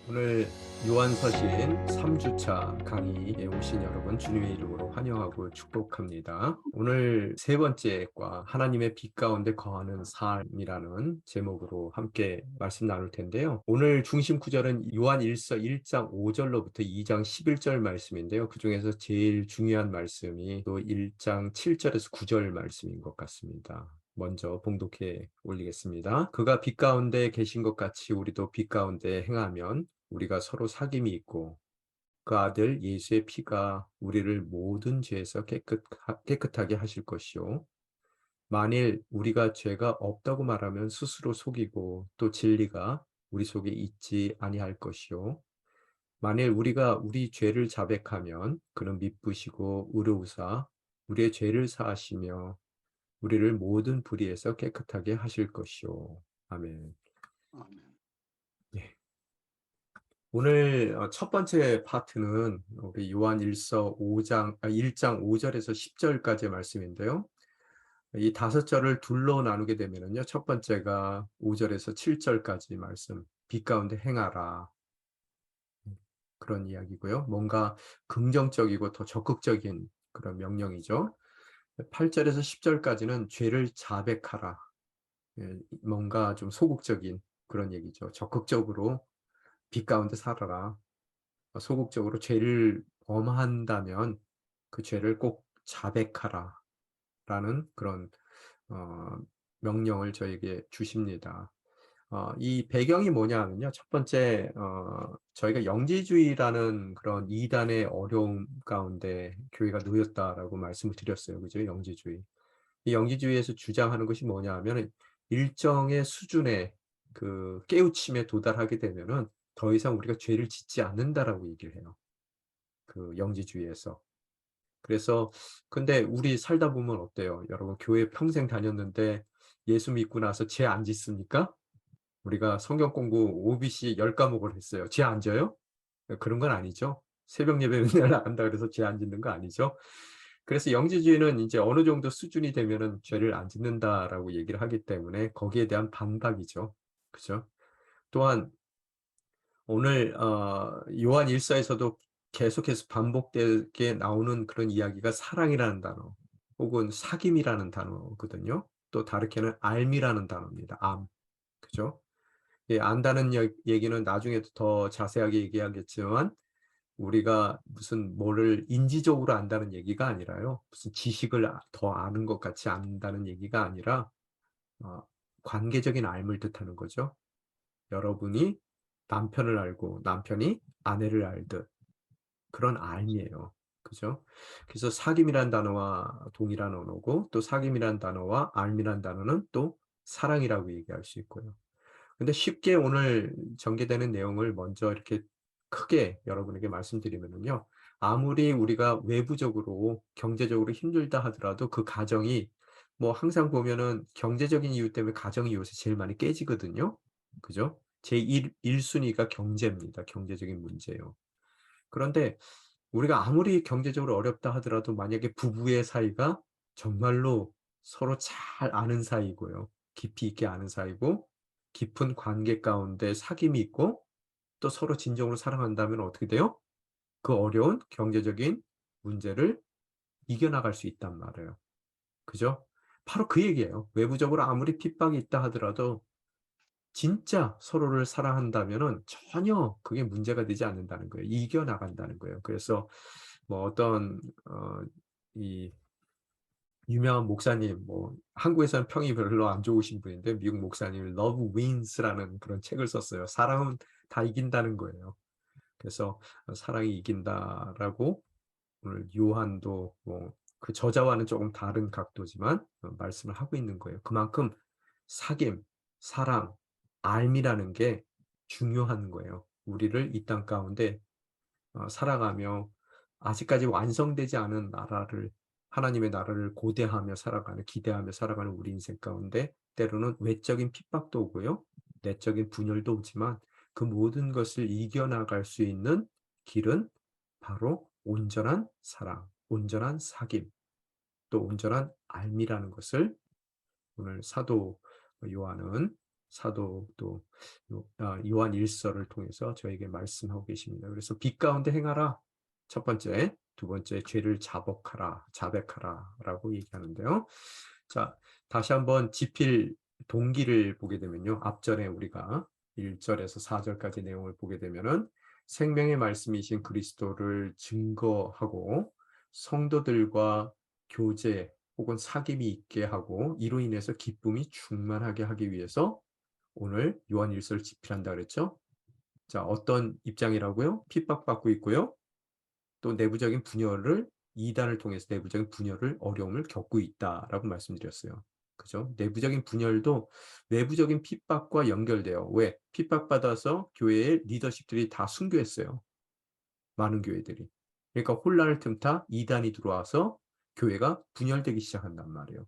오늘 요한서신 3주차 강의에 오신 여러분 주님의 이름으로 환영하고 축복합니다. 오늘 세 번째 과 하나님의 빛 가운데 거하는 삶이라는 제목으로 함께 말씀 나눌 텐데요. 오늘 중심 구절은 요한 1서 1장 5절로부터 2장 11절 말씀인데요. 그중에서 제일 중요한 말씀이 또 1장 7절에서 9절 말씀인 것 같습니다. 먼저 봉독해 올리겠습니다. 그가 빛 가운데 계신 것 같이 우리도 빛 가운데 행하면 우리가 서로 사귐이 있고 그 아들 예수의 피가 우리를 모든 죄에서 깨끗하게 하실 것이요. 만일 우리가 죄가 없다고 말하면 스스로 속이고 또 진리가 우리 속에 있지 아니할 것이요. 만일 우리가 우리 죄를 자백하면 그는 미쁘시고 의로우사 우리의 죄를 사하시며 우리를 모든 불의에서 깨끗하게 하실 것이요. 아멘. 아멘. 네. 오늘 첫 번째 파트는 우리 요한 1장 5절에서 10절까지의 말씀인데요. 이 다섯 절을 둘로 나누게 되면은요. 첫 번째가 5절에서 7절까지 말씀, 빛 가운데 행하라. 그런 이야기고요. 뭔가 긍정적이고 더 적극적인 그런 명령이죠. 8절에서 10절까지는 죄를 자백하라. 뭔가 좀 소극적인 그런 얘기죠. 적극적으로 빛 가운데 살아라. 소극적으로 죄를 범한다면 그 죄를 꼭 자백하라. 라는 그런 어, 명령을 저에게 주십니다. 이 배경이 뭐냐면요. 첫 번째, 저희가 영지주의라는 그런 이단의 어려움 가운데 교회가 놓였다라고 말씀을 드렸어요. 그죠? 영지주의. 이 영지주의에서 주장하는 것이 뭐냐 하면 일정의 수준의 그 깨우침에 도달하게 되면은 더 이상 우리가 죄를 짓지 않는다라고 얘기를 해요. 그 영지주의에서. 그래서 근데 우리 살다 보면 어때요? 여러분 교회 평생 다녔는데 예수 믿고 나서 죄 안 짓습니까? 우리가 성경 공부 OBC 10과목을 했어요. 죄 안 져요? 그런 건 아니죠. 새벽 예배 맨날 나간다 그래서 죄 안 짓는 거 아니죠. 그래서 영지주의는 이제 어느 정도 수준이 되면은 죄를 안 짓는다라고 얘기를 하기 때문에 거기에 대한 반박이죠. 그죠? 또한 오늘 요한 일서에서도 계속해서 반복되게 나오는 그런 이야기가 사랑이라는 단어 혹은 사귐이라는 단어거든요. 또 다르게는 알미라는 단어입니다. 암. 그죠? 예, 안다는 얘기는 나중에 더 자세하게 얘기하겠지만 우리가 무슨 뭐를 인지적으로 안다는 얘기가 아니라요. 무슨 지식을 더 아는 것 같이 안다는 얘기가 아니라 어, 관계적인 알을 뜻하는 거죠. 여러분이 남편을 알고 남편이 아내를 알듯 그런 알이에요. 그죠? 그래서 사귐이란 단어와 동일한 언어고 또 사귐이란 단어와 알미란 단어는 또 사랑이라고 얘기할 수 있고요. 근데 쉽게 오늘 전개되는 내용을 먼저 이렇게 크게 여러분에게 말씀드리면요. 아무리 우리가 외부적으로 경제적으로 힘들다 하더라도 그 가정이 뭐 항상 보면은 경제적인 이유 때문에 가정이 요새 제일 많이 깨지거든요. 그죠? 제1순위가 경제입니다. 경제적인 문제예요. 그런데 우리가 아무리 경제적으로 어렵다 하더라도 만약에 부부의 사이가 정말로 서로 잘 아는 사이고요. 깊이 있게 아는 사이고 깊은 관계 가운데 사귐이 있고 또 서로 진정으로 사랑한다면 어떻게 돼요? 그 어려운 경제적인 문제를 이겨나갈 수 있단 말이에요. 그죠? 바로 그 얘기예요. 외부적으로 아무리 핍박이 있다 하더라도 진짜 서로를 사랑한다면은 전혀 그게 문제가 되지 않는다는 거예요. 이겨나간다는 거예요. 그래서 뭐 어떤 이 유명한 목사님, 뭐 한국에서는 평이 별로 안 좋으신 분인데 미국 목사님이 Love Wins라는 그런 책을 썼어요. 사랑은 다 이긴다는 거예요. 그래서 사랑이 이긴다라고 오늘 요한도 뭐 그 저자와는 조금 다른 각도지만 말씀을 하고 있는 거예요. 그만큼 사귐, 사랑, 알미라는 게 중요한 거예요. 우리를 이 땅 가운데 살아가며 아직까지 완성되지 않은 나라를 하나님의 나라를 고대하며 살아가는 기대하며 살아가는 우리 인생 가운데 때로는 외적인 핍박도 오고요. 내적인 분열도 오지만 그 모든 것을 이겨나갈 수 있는 길은 바로 온전한 사랑, 온전한 사귐, 또 온전한 알미라는 것을 오늘 사도 요한은 사도 또 요한 1서를 통해서 저에게 말씀하고 계십니다. 그래서 빛 가운데 행하라. 첫 번째, 두 번째 죄를 자백하라라고 얘기하는데요. 자, 다시 한번 지필 동기를 보게 되면요. 앞전에 우리가 1절에서 4절까지 내용을 보게 되면은 생명의 말씀이신 그리스도를 증거하고 성도들과 교제 혹은 사귐이 있게 하고 이로 인해서 기쁨이 충만하게 하기 위해서 오늘 요한 1서를 집필한다 그랬죠. 자, 어떤 입장이라고요? 핍박받고 있고요. 또 내부적인 분열을 이단을 통해서 내부적인 분열을 어려움을 겪고 있다라고 말씀드렸어요. 그죠? 내부적인 분열도 외부적인 핍박과 연결돼요. 왜? 핍박받아서 교회의 리더십들이 다 순교했어요. 많은 교회들이. 그러니까 혼란을 틈타 이단이 들어와서 교회가 분열되기 시작한단 말이에요.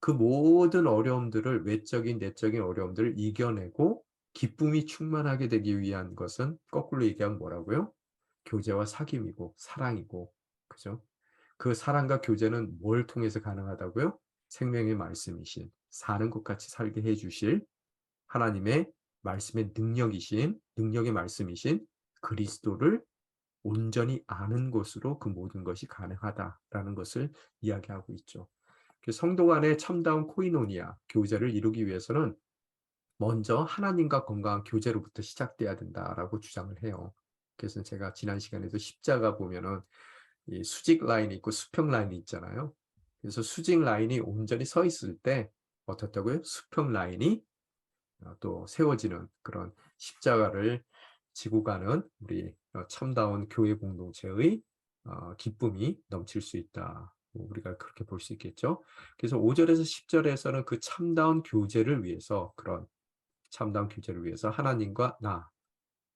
그 모든 어려움들을 외적인 내적인 어려움들을 이겨내고 기쁨이 충만하게 되기 위한 것은 거꾸로 얘기하면 뭐라고요? 교제와 사귐이고 사랑이고, 그죠? 그 사랑과 교제는 뭘 통해서 가능하다고요? 생명의 말씀이신, 사는 것 같이 살게 해주실 하나님의 말씀의 능력의 말씀이신 그리스도를 온전히 아는 것으로 그 모든 것이 가능하다라는 것을 이야기하고 있죠. 성도 간의 참다운 코이노니아, 교제를 이루기 위해서는 먼저 하나님과 건강한 교제로부터 시작돼야 된다라고 주장을 해요. 그래서 제가 지난 시간에도 십자가 보면은 이 수직 라인이 있고 수평 라인이 있잖아요. 그래서 수직 라인이 온전히 서 있을 때 어떻다고요? 수평 라인이 또 세워지는 그런 십자가를 지고 가는 우리 참다운 교회 공동체의 기쁨이 넘칠 수 있다. 우리가 그렇게 볼 수 있겠죠. 그래서 5절에서 10절에서는 그 참다운 교제를 위해서 그런 참다운 교제를 위해서 하나님과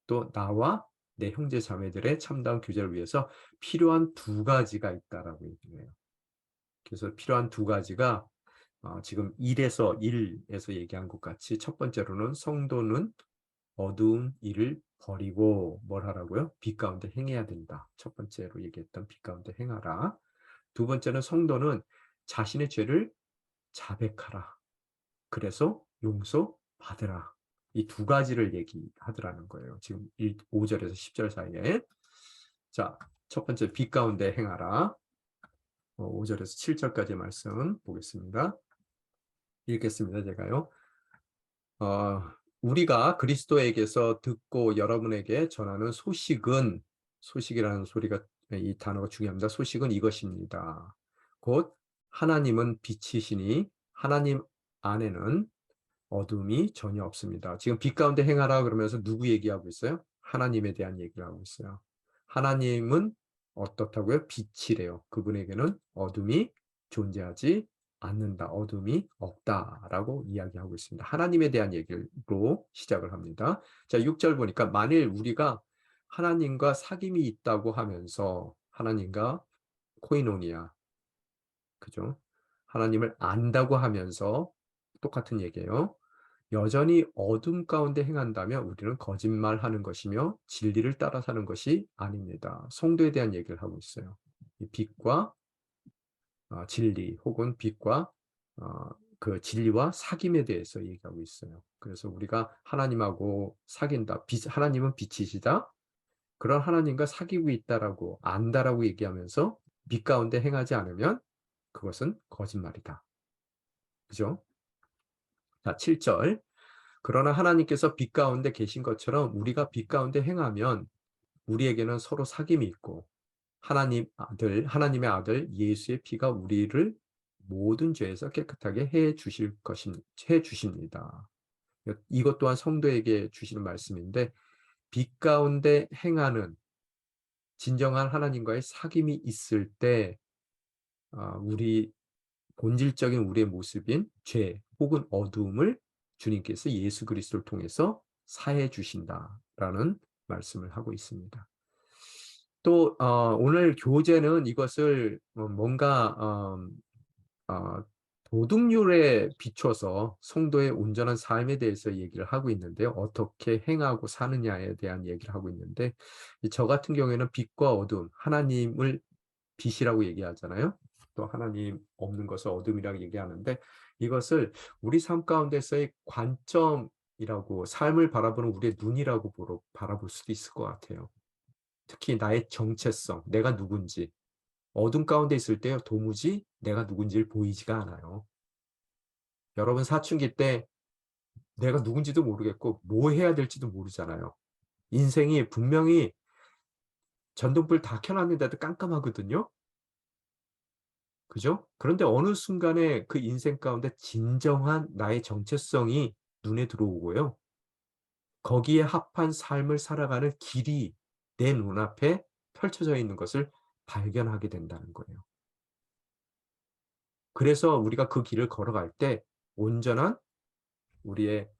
또 나와 내 형제 자매들의 참다운 교제를 위해서 필요한 두 가지가 있다라고 얘기해요. 그래서 필요한 두 가지가 지금 1에서 얘기한 것 같이 첫 번째로는 성도는 어두운 일을 버리고 뭘 하라고요? 빛 가운데 행해야 된다. 첫 번째로 얘기했던 빛 가운데 행하라. 두 번째는 성도는 자신의 죄를 자백하라. 그래서 용서받으라. 이 두 가지를 얘기하더라는 거예요. 지금 5절에서 10절 사이에. 자, 첫 번째 빛 가운데 행하라. 5절에서 7절까지 말씀 보겠습니다. 읽겠습니다. 제가요. 우리가 그리스도에게서 듣고 여러분에게 전하는 소식이라는 이 단어가 중요합니다. 소식은 이것입니다. 곧 하나님은 빛이시니 하나님 안에는 어둠이 전혀 없습니다. 지금 빛 가운데 행하라 그러면서 누구 얘기하고 있어요? 하나님에 대한 얘기를 하고 있어요. 하나님은 어떻다고요? 빛이래요. 그분에게는 어둠이 존재하지 않는다. 어둠이 없다라고 이야기하고 있습니다. 하나님에 대한 얘기로 시작을 합니다. 자, 6절 보니까 만일 우리가 하나님과 사귐이 있다고 하면서 하나님과 코이노니아, 그죠? 하나님을 안다고 하면서 똑같은 얘기예요. 여전히 어둠 가운데 행한다면 우리는 거짓말하는 것이며 진리를 따라 사는 것이 아닙니다. 성도에 대한 얘기를 하고 있어요. 이 빛과 진리 혹은 빛과 그 진리와 사귐에 대해서 얘기하고 있어요. 그래서 우리가 하나님하고 사귄다. 하나님은 빛이시다. 그런 하나님과 사귀고 있다라고 안다라고 얘기하면서 빛 가운데 행하지 않으면 그것은 거짓말이다. 그죠? 자, 7절. 그러나 하나님께서 빛 가운데 계신 것처럼 우리가 빛 가운데 행하면 우리에게는 서로 사귐이 있고 하나님의 아들 예수의 피가 우리를 모든 죄에서 깨끗하게 해 주십니다. 이것 또한 성도에게 주시는 말씀인데 빛 가운데 행하는 진정한 하나님과의 사귐이 있을 때 우리 본질적인 우리의 모습인 죄 혹은 어두움을 주님께서 예수 그리스도를 통해서 사해 주신다라는 말씀을 하고 있습니다. 또 오늘 교재는 이것을 뭔가 도덕률에 비춰서 성도의 온전한 삶에 대해서 얘기를 하고 있는데요. 어떻게 행하고 사느냐에 대한 얘기를 하고 있는데 저 같은 경우에는 빛과 어둠, 하나님을 빛이라고 얘기하잖아요. 또 하나님 없는 것을 어둠이라고 얘기하는데 이것을 우리 삶 가운데서의 관점이라고, 삶을 바라보는 우리의 눈이라고 바라볼 수도 있을 것 같아요. 특히 나의 정체성, 내가 누군지, 어둠 가운데 있을 때 도무지 내가 누군지를 보이지가 않아요. 여러분 사춘기 때 내가 누군지도 모르겠고 뭐 해야 될지도 모르잖아요. 인생이 분명히 전등불 다 켜놨는데도 깜깜하거든요. 그죠? 그런데 어느 순간에 그 인생 가운데 진정한 나의 정체성이 눈에 들어오고요. 거기에 합한 삶을 살아가는 길이 내 눈앞에 펼쳐져 있는 것을 발견하게 된다는 거예요. 그래서 우리가 그 길을 걸어갈 때 온전한 우리의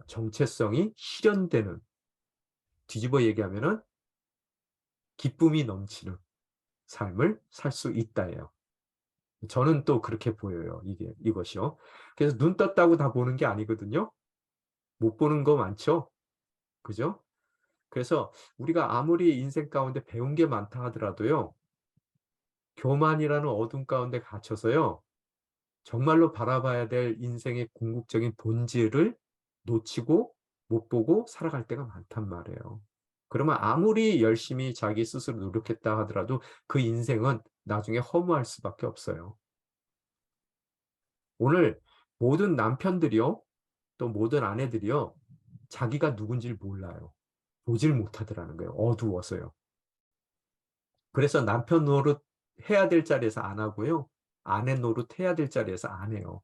정체성이 실현되는, 뒤집어 얘기하면은 기쁨이 넘치는 삶을 살 수 있다예요. 저는 또 그렇게 보여요. 이것이요. 그래서 눈 떴다고 다 보는 게 아니거든요. 못 보는 거 많죠. 그죠? 그래서 우리가 아무리 인생 가운데 배운 게 많다 하더라도요. 교만이라는 어둠 가운데 갇혀서요. 정말로 바라봐야 될 인생의 궁극적인 본질을 놓치고 못 보고 살아갈 때가 많단 말이에요. 그러면 아무리 열심히 자기 스스로 노력했다 하더라도 그 인생은 나중에 허무할 수밖에 없어요. 오늘 모든 남편들이요, 또 모든 아내들이요, 자기가 누군지를 몰라요. 보질 못하더라는 거예요. 어두워서요. 그래서 남편 노릇 해야 될 자리에서 안 하고요. 아내 노릇 해야 될 자리에서 안 해요.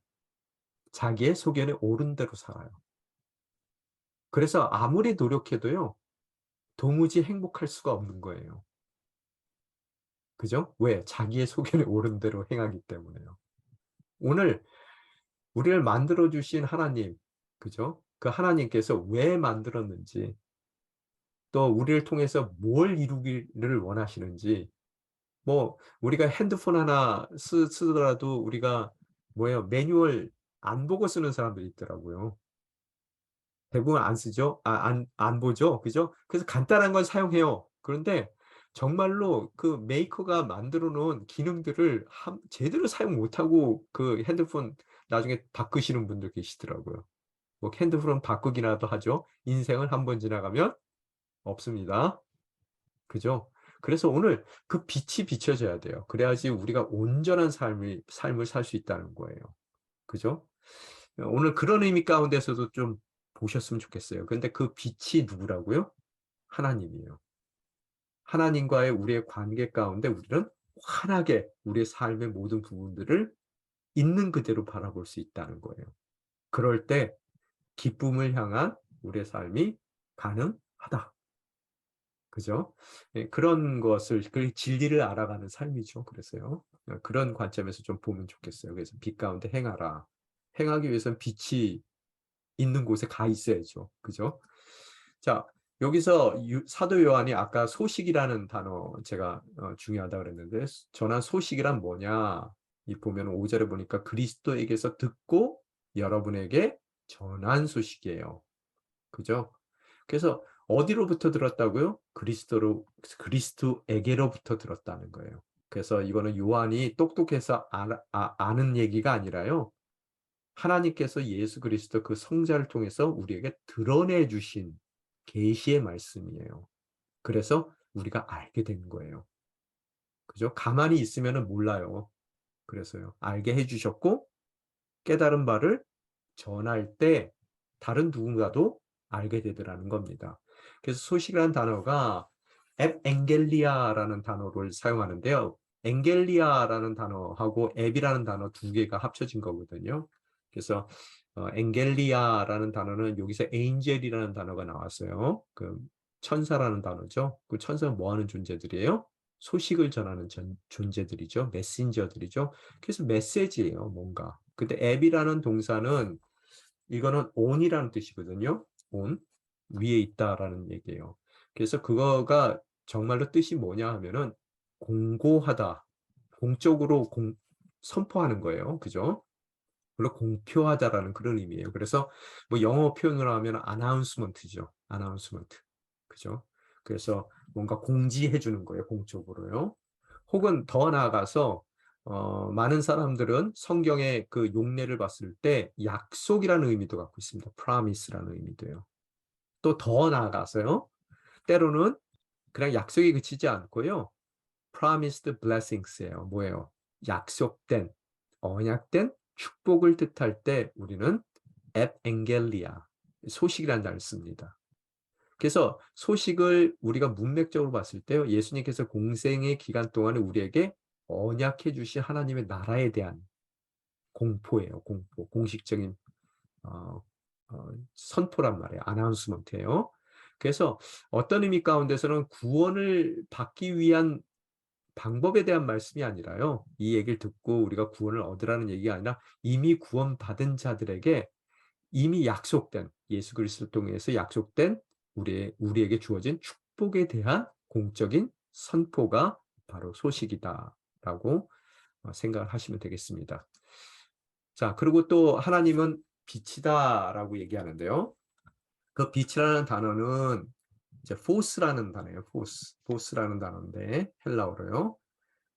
자기의 소견에 옳은 대로 살아요. 그래서 아무리 노력해도요, 도무지 행복할 수가 없는 거예요. 그죠? 왜? 자기의 소견에 옳은 대로 행하기 때문에요. 오늘 우리를 만들어 주신 하나님, 그죠? 그 하나님께서 왜 만들었는지, 또 우리를 통해서 뭘 이루기를 원하시는지, 뭐 우리가 핸드폰 하나 쓰더라도 우리가 뭐예요? 매뉴얼 안 보고 쓰는 사람들이 있더라고요. 대부분 안 쓰죠. 안 보죠. 그죠? 그래서 간단한 건 사용해요. 그런데 정말로 그 메이커가 만들어 놓은 기능들을 제대로 사용 못하고 그 핸드폰 나중에 바꾸시는 분들 계시더라고요. 뭐 핸드폰 바꾸기라도 하죠. 인생을 한 번 지나가면 없습니다. 그죠? 그래서 오늘 그 빛이 비춰져야 돼요. 그래야지 우리가 온전한 삶을 살 수 있다는 거예요. 그죠? 오늘 그런 의미 가운데서도 좀 보셨으면 좋겠어요. 근데 그 빛이 누구라고요? 하나님이에요. 하나님과의 우리의 관계 가운데 우리는 환하게 우리의 삶의 모든 부분들을 있는 그대로 바라볼 수 있다는 거예요. 그럴 때 기쁨을 향한 우리의 삶이 가능하다. 그죠? 예, 그런 것을, 그 진리를 알아가는 삶이죠. 그래서요. 그런 관점에서 좀 보면 좋겠어요. 그래서 빛 가운데 행하라. 행하기 위해서는 빛이 있는 곳에 가 있어야죠. 그죠? 자, 여기서 사도 요한이 아까 소식이라는 단어 제가 중요하다 그랬는데, 전한 소식이란 뭐냐? 이 보면 5절에 보니까 그리스도에게서 듣고 여러분에게 전한 소식이에요. 그죠? 그래서 어디로부터 들었다고요? 그리스도에게로부터 들었다는 거예요. 그래서 이거는 요한이 똑똑해서 아는 얘기가 아니라요. 하나님께서 예수 그리스도 그 성자를 통해서 우리에게 드러내 주신 계시의 말씀이에요. 그래서 우리가 알게 된 거예요. 그죠? 가만히 있으면 몰라요. 그래서요. 알게 해주셨고 깨달은 바를 전할 때 다른 누군가도 알게 되더라는 겁니다. 그래서 소식이라는 단어가 앱앵겔리아라는 단어를 사용하는데요. 앵겔리아라는 단어하고 앱이라는 단어 두 개가 합쳐진 거거든요. 그래서 앵겔리아라는 단어는 여기서 에인젤이라는 단어가 나왔어요. 그 천사라는 단어죠. 그 천사는 뭐 하는 존재들이에요? 소식을 전하는 존재들이죠. 메신저들이죠. 그래서 메시지예요, 뭔가. 근데 앱이라는 동사는 이거는 on이라는 뜻이거든요. on, 위에 있다라는 얘기예요. 그래서 그거가 정말로 뜻이 뭐냐 하면은 공고하다, 공적으로 선포하는 거예요. 그죠? 물론 공표하다라는 그런 의미예요. 그래서 뭐 영어 표현으로 하면 아나운스먼트죠. 아나운스먼트. 그죠? 그래서 뭔가 공지해 주는 거예요. 공적으로요. 혹은 더 나아가서 많은 사람들은 성경의 그 용례를 봤을 때 약속이라는 의미도 갖고 있습니다. promise라는 의미도요. 또 더 나아가서요. 때로는 그냥 약속이 그치지 않고요. promised blessings예요. 뭐예요? 약속된, 언약된 축복을 뜻할 때 우리는 evangelia, 소식이라는 단어를 씁니다. 그래서 소식을 우리가 문맥적으로 봤을 때요. 예수님께서 공생의 기간 동안에 우리에게 언약해 주신 하나님의 나라에 대한 공포예요. 공포. 공식적인 어, 선포란 말이에요. 아나운스먼트예요. 그래서 어떤 의미 가운데서는 구원을 받기 위한 방법에 대한 말씀이 아니라요. 이 얘기를 듣고 우리가 구원을 얻으라는 얘기가 아니라 이미 구원받은 자들에게 이미 약속된 예수 그리스도를 통해서 약속된 우리에게 주어진 축복에 대한 공적인 선포가 바로 소식이다라고 생각을 하시면 되겠습니다. 자, 그리고 또 하나님은 빛이다라고 얘기하는데요. 그 빛이라는 단어는 이제 force라는 단어예요. force라는 단어인데 헬라어로요.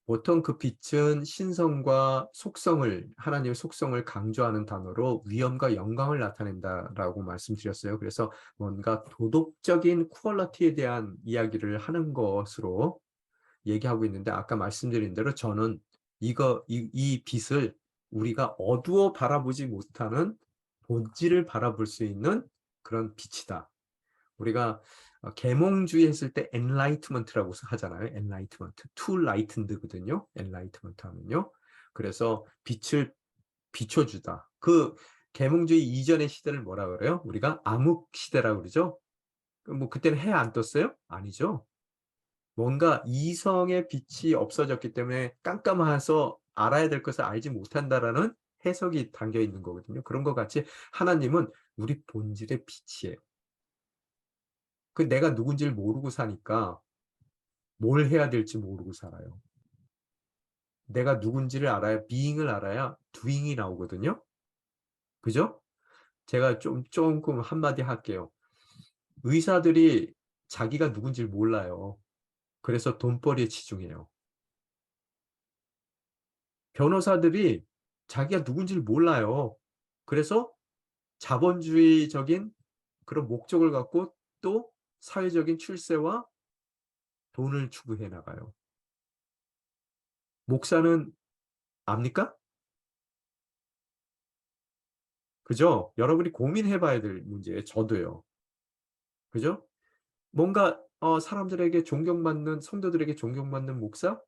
보통 그 빛은 신성과 속성을, 하나님의 속성을 강조하는 단어로 위엄과 영광을 나타낸다라고 말씀드렸어요. 그래서 뭔가 도덕적인 퀄리티에 대한 이야기를 하는 것으로 얘기하고 있는데 아까 말씀드린 대로 저는 이 빛을 우리가 어두워 바라보지 못하는 본질을 바라볼 수 있는 그런 빛이다. 우리가 계몽주의 했을 때 enlightenment라고 하잖아요. enlightenment. to lightened거든요. enlightenment 하면요. 그래서 빛을 비춰주다. 그 계몽주의 이전의 시대를 뭐라 그래요? 우리가 암흑 시대라고 그러죠. 뭐 그때는 해 안 떴어요? 아니죠. 뭔가 이성의 빛이 없어졌기 때문에 깜깜해서 알아야 될 것을 알지 못한다라는 해석이 담겨 있는 거거든요. 그런 것 같이 하나님은 우리 본질의 빛이에요. 그 내가 누군지를 모르고 사니까 뭘 해야 될지 모르고 살아요. 내가 누군지를 알아야, being을 알아야 doing이 나오거든요. 그죠? 제가 조금 한마디 할게요. 의사들이 자기가 누군지를 몰라요. 그래서 돈벌이에 치중해요. 변호사들이 자기가 누군지를 몰라요. 그래서 자본주의적인 그런 목적을 갖고 또 사회적인 출세와 돈을 추구해 나가요. 목사는 압니까? 그죠? 여러분이 고민해 봐야 될 문제예요. 저도요. 그죠? 뭔가 사람들에게 존경받는 성도들에게 존경받는 목사?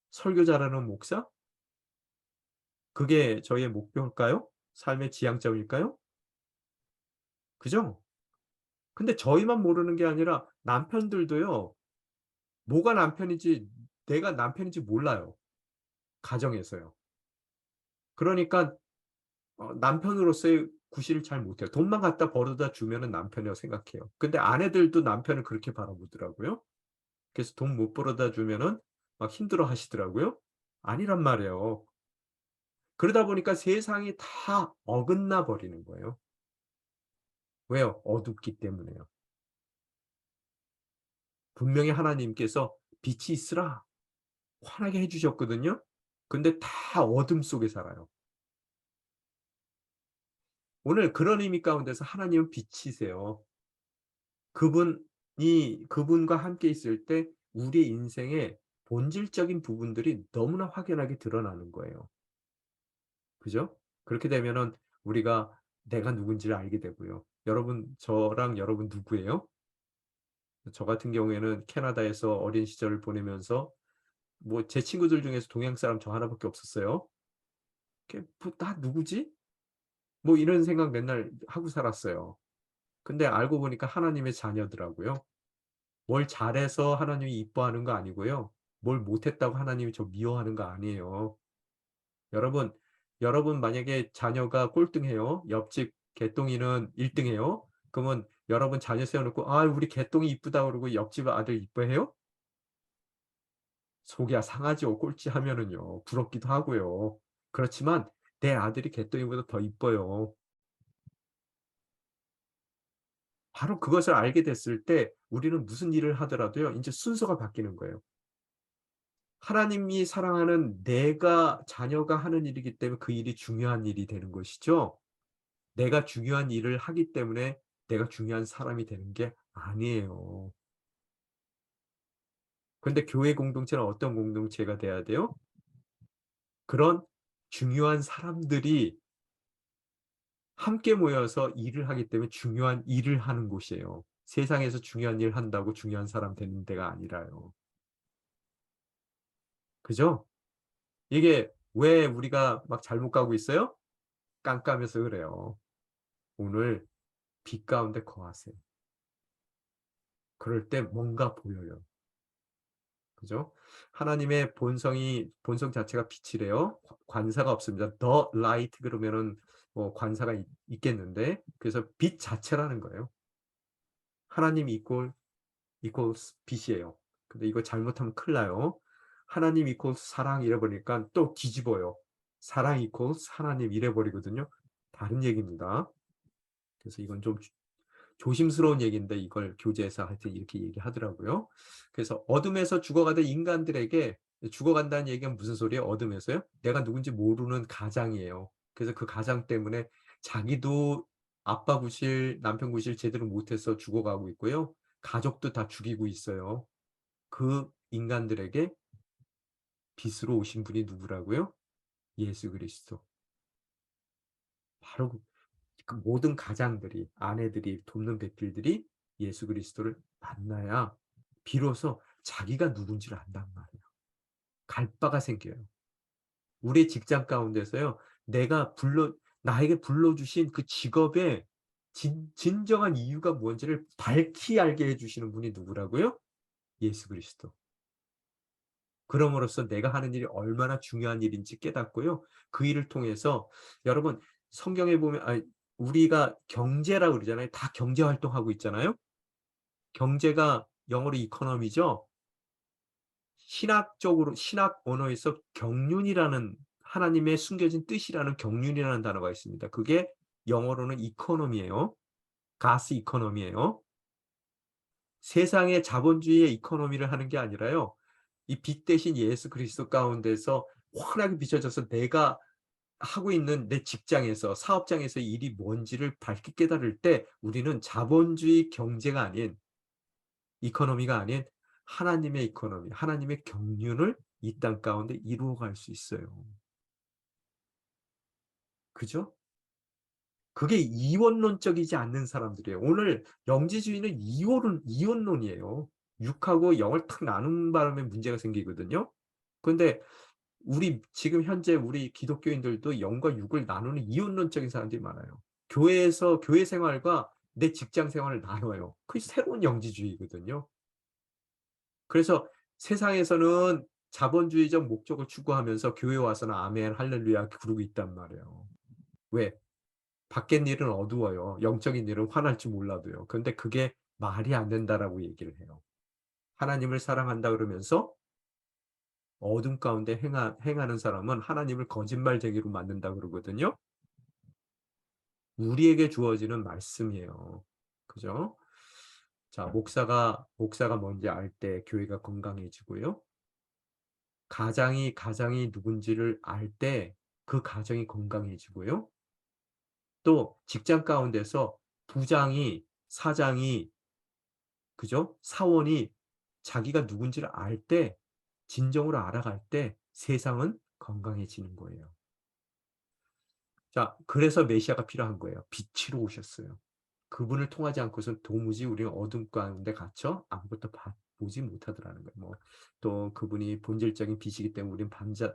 설교 잘하는 목사? 그게 저희의 목표일까요? 삶의 지향점일까요? 그죠? 근데 저희만 모르는 게 아니라 남편들도요. 뭐가 남편인지 내가 남편인지 몰라요. 가정에서요. 그러니까 남편으로서의 구실을 잘 못해요. 돈만 갖다 벌어다 주면은 남편이라고 생각해요. 근데 아내들도 남편을 그렇게 바라보더라고요. 그래서 돈 못 벌어다 주면은 막 힘들어 하시더라고요. 아니란 말이에요. 그러다 보니까 세상이 다 어긋나 버리는 거예요. 왜요? 어둡기 때문에요. 분명히 하나님께서 빛이 있으라 환하게 해 주셨거든요. 근데 다 어둠 속에 살아요. 오늘 그런 의미 가운데서 하나님은 빛이세요. 그분과 함께 있을 때 우리의 인생의 본질적인 부분들이 너무나 확연하게 드러나는 거예요. 그죠? 그렇게 되면은 우리가 내가 누군지를 알게 되고요. 저랑 여러분 누구예요? 저 같은 경우에는 캐나다에서 어린 시절을 보내면서 뭐 제 친구들 중에서 동양 사람 저 하나밖에 없었어요. 나 누구지? 뭐 이런 생각 맨날 하고 살았어요. 근데 알고 보니까 하나님의 자녀더라고요. 뭘 잘해서 하나님이 이뻐하는 거 아니고요. 뭘 못했다고 하나님이 저 미워하는 거 아니에요. 여러분, 여러분 만약에 자녀가 꼴등해요. 옆집 개똥이는 1등해요. 그러면 여러분 자녀 세워놓고 아 우리 개똥이 이쁘다 그러고 옆집 아들 이뻐해요? 속이 상하죠. 꼴찌하면은요. 부럽기도 하고요. 그렇지만 내 아들이 개똥이보다 더 이뻐요. 바로 그것을 알게 됐을 때 우리는 무슨 일을 하더라도요. 이제 순서가 바뀌는 거예요. 하나님이 사랑하는 내가 자녀가 하는 일이기 때문에 그 일이 중요한 일이 되는 것이죠. 내가 중요한 일을 하기 때문에 내가 중요한 사람이 되는 게 아니에요. 근데 교회 공동체는 어떤 공동체가 돼야 돼요? 그런 중요한 사람들이 함께 모여서 일을 하기 때문에 중요한 일을 하는 곳이에요. 세상에서 중요한 일 한다고 중요한 사람 되는 데가 아니라요. 그죠? 이게 왜 우리가 막 잘못 가고 있어요? 깜깜해서 그래요. 오늘 빛 가운데 거하세요. 그럴 때 뭔가 보여요. 그죠? 하나님의 본성 자체가 빛이래요. 관사가 없습니다. The light 그러면은 뭐 관사가 있겠는데 그래서 빛 자체라는 거예요. 하나님 equals 빛이에요. 근데 이거 잘못하면 큰일 나요. 하나님 equals 사랑 이래 버리니까 또 뒤집어요. 사랑 equals 하나님 이래 버리거든요. 다른 얘기입니다. 그래서 이건 좀 조심스러운 얘기인데 이걸 교재에서 하여튼 이렇게 얘기하더라고요. 그래서 어둠에서 죽어가던 인간들에게 죽어간다는 얘기는 무슨 소리예요? 어둠에서요? 내가 누군지 모르는 가장이에요. 그래서 그 가장 때문에 자기도 아빠 구실, 남편 구실 제대로 못해서 죽어가고 있고요. 가족도 다 죽이고 있어요. 그 인간들에게 빛으로 오신 분이 누구라고요? 예수 그리스도. 바로 그 모든 가장들이, 아내들이, 돕는 배필들이 예수 그리스도를 만나야 비로소 자기가 누군지를 안단 말이에요. 갈 바가 생겨요. 우리 직장 가운데서요. 내가 나에게 불러주신 그 직업의 진정한 이유가 뭔지를 밝히 알게 해주시는 분이 누구라고요? 예수 그리스도. 그럼으로써 내가 하는 일이 얼마나 중요한 일인지 깨닫고요. 그 일을 통해서 여러분 성경에 보면 우리가 경제라고 그러잖아요. 다 경제 활동하고 있잖아요. 경제가 영어로 이코노미죠. 신학적으로 신학 언어에서 경륜이라는 하나님의 숨겨진 뜻이라는 경륜이라는 단어가 있습니다. 그게 영어로는 이코노미예요. 가스 이코노미예요. 세상의 자본주의의 이코노미를 하는 게 아니라요. 이 빛 대신 예수 그리스도 가운데서 환하게 비춰져서 내가 하고 있는 내 직장에서 사업장에서 일이 뭔지를 밝게 깨달을 때 우리는 자본주의 경제가 아닌 이코노미가 아닌 하나님의 이코노미, 하나님의 경륜을 이 땅 가운데 이루어갈 수 있어요. 그죠? 그게 이원론적이지 않는 사람들이에요. 오늘 영지주의는 이원론이에요. 육하고 영을 탁 나눈 바람에 문제가 생기거든요. 그런데 우리 지금 현재 우리 기독교인들도 영과 육을 나누는 이원론적인 사람들이 많아요. 교회에서 교회 생활과 내 직장 생활을 나눠요. 그게 새로운 영지주의거든요. 그래서 세상에서는 자본주의적 목적을 추구하면서 교회 와서는 아멘, 할렐루야 그러고 있단 말이에요. 왜? 밖의 일은 어두워요. 영적인 일은 환할 줄 몰라도요. 그런데 그게 말이 안 된다라고 얘기를 해요. 하나님을 사랑한다 그러면서 어둠 가운데 행하는 사람은 하나님을 거짓말쟁이로 만든다 그러거든요. 우리에게 주어지는 말씀이에요. 그죠? 자, 목사가 뭔지 알 때 교회가 건강해지고요. 가장이 누군지를 알 때 그 가정이 건강해지고요. 또 직장 가운데서 부장이, 사장이, 그죠? 사원이 자기가 누군지를 알 때, 진정으로 알아갈 때 세상은 건강해지는 거예요. 자, 그래서 메시아가 필요한 거예요. 빛으로 오셨어요. 그분을 통하지 않고선 도무지 우리는 어둠 가운데 갇혀 아무것도 보지 못하더라는 거예요. 뭐 또 그분이 본질적인 빛이기 때문에 우리는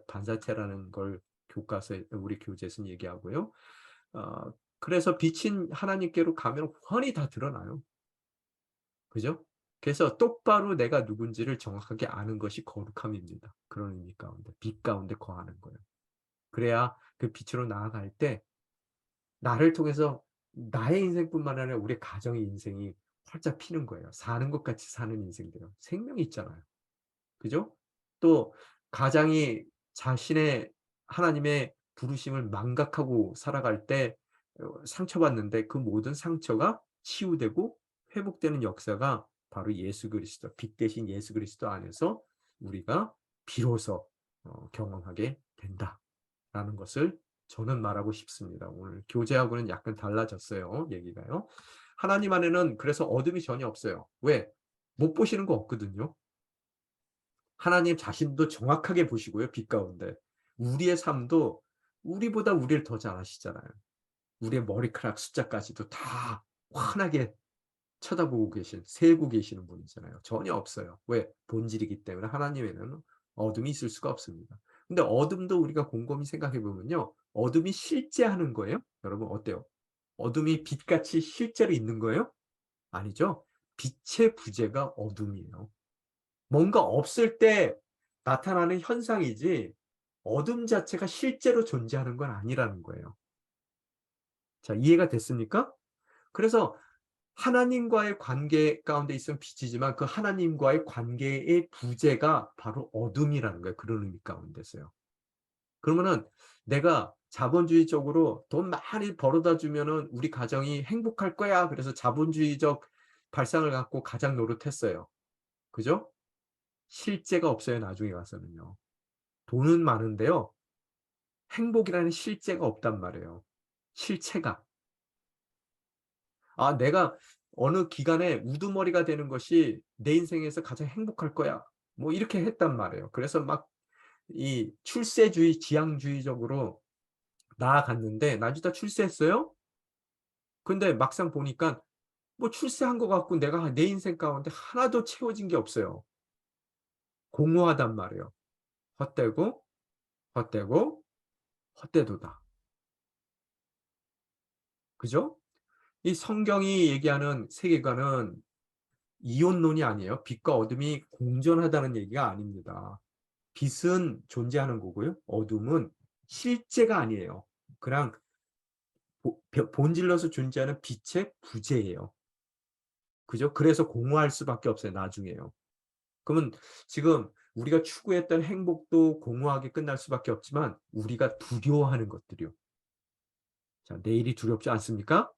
반사체라는 걸 교과서에 우리 교재에서는 얘기하고요. 그래서 빛인 하나님께로 가면 훤히 다 드러나요. 그죠? 그래서 똑바로 내가 누군지를 정확하게 아는 것이 거룩함입니다. 그런 의미 가운데 빛 가운데 거하는 거예요. 그래야 그 빛으로 나아갈 때 나를 통해서 나의 인생뿐만 아니라 우리 가정의 인생이 활짝 피는 거예요. 사는 것 같이 사는 인생들요. 생명이 있잖아요. 그죠? 또 가장이 자신의 하나님의 부르심을 망각하고 살아갈 때 상처받는데 그 모든 상처가 치유되고 회복되는 역사가 바로 예수 그리스도, 빛 대신 예수 그리스도 안에서 우리가 비로소 경험하게 된다라는 것을 저는 말하고 싶습니다. 오늘 교재하고는 약간 달라졌어요, 얘기가요. 하나님 안에는 그래서 어둠이 전혀 없어요. 왜? 못 보시는 거 없거든요. 하나님 자신도 정확하게 보시고요, 빛 가운데. 우리의 삶도 우리보다 우리를 더 잘 아시잖아요. 우리의 머리카락 숫자까지도 다 환하게 쳐다보고 세고 계시는 분이잖아요. 전혀 없어요. 왜? 본질이기 때문에 하나님에는 어둠이 있을 수가 없습니다. 근데 어둠도 우리가 곰곰이 생각해 보면요. 어둠이 실제하는 거예요? 여러분 어때요? 어둠이 빛같이 실제로 있는 거예요? 아니죠. 빛의 부재가 어둠이에요. 뭔가 없을 때 나타나는 현상이지 어둠 자체가 실제로 존재하는 건 아니라는 거예요. 자, 이해가 됐습니까? 그래서 하나님과의 관계 가운데 있으면 빛이지만 그 하나님과의 관계의 부재가 바로 어둠이라는 거예요. 그런 의미 가운데서요. 그러면은 내가 자본주의적으로 돈 많이 벌어다 주면은 우리 가정이 행복할 거야. 그래서 자본주의적 발상을 갖고 가장 노릇했어요. 그죠? 실제가 없어요, 나중에 가서는요. 돈은 많은데요. 행복이라는 실제가 없단 말이에요. 실체가. 아, 내가 어느 기간에 우두머리가 되는 것이 내 인생에서 가장 행복할 거야. 뭐 이렇게 했단 말이에요. 그래서 막 이 출세주의, 지향주의적으로 나아갔는데 나중에 다 출세했어요. 근데 막상 보니까 뭐 출세한 것 같고 내가 내 인생 가운데 하나도 채워진 게 없어요. 공허하단 말이에요. 헛되고 헛되고 헛되도다. 그죠? 이 성경이 얘기하는 세계관은 이혼론이 아니에요. 빛과 어둠이 공존하다는 얘기가 아닙니다. 빛은 존재하는 거고요. 어둠은 실제가 아니에요. 그냥 본질로서 존재하는 빛의 부재예요. 그죠? 그래서 공허할 수밖에 없어요. 나중에요. 그러면 지금 우리가 추구했던 행복도 공허하게 끝날 수밖에 없지만 우리가 두려워하는 것들이요. 자, 내일이 두렵지 않습니까?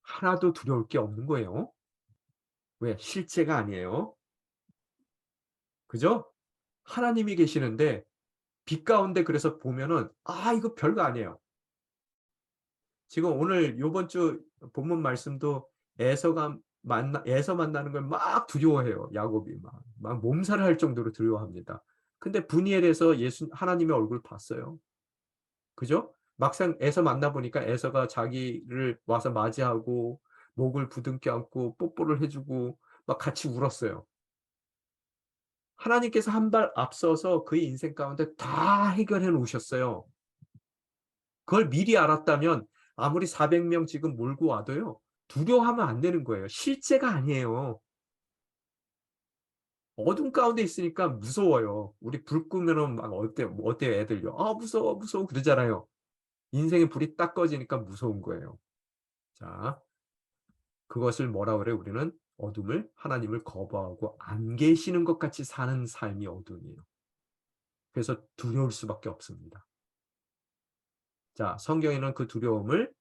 하나도 두려울 게 없는 거예요. 왜? 실제가 아니에요. 그죠? 하나님이 계시는데 빛 가운데 그래서 보면은 아, 이거 별거 아니에요. 지금 오늘 요번 주 본문 말씀도 에서 만나는 걸 막 두려워해요. 야곱이 막 몸살을 할 정도로 두려워합니다. 근데 분이엘에서 예수 하나님의 얼굴 봤어요. 그죠? 막상 에서 만나 보니까 에서가 자기를 와서 맞이하고 목을 부둥켜 안고 뽀뽀를 해 주고 막 같이 울었어요. 하나님께서 한 발 앞서서 그의 인생 가운데 다 해결해 놓으셨어요. 그걸 미리 알았다면 아무리 400명 지금 몰고 와도요. 두려워하면 안 되는 거예요. 실제가 아니에요. 어둠 가운데 있으니까 무서워요. 우리 불 끄면은 막 어때요 애들요. "아 무서워, 무서워." 그러잖아요. 인생의 불이 딱 꺼지니까 무서운 거예요. 자, 그것을 뭐라 그래요? 우리는 어둠을 하나님을 거부하고 안 계시는 것 같이 사는 삶이 어둠이에요. 그래서 두려울 수밖에 없습니다. 자, 성경에는 그 두려움을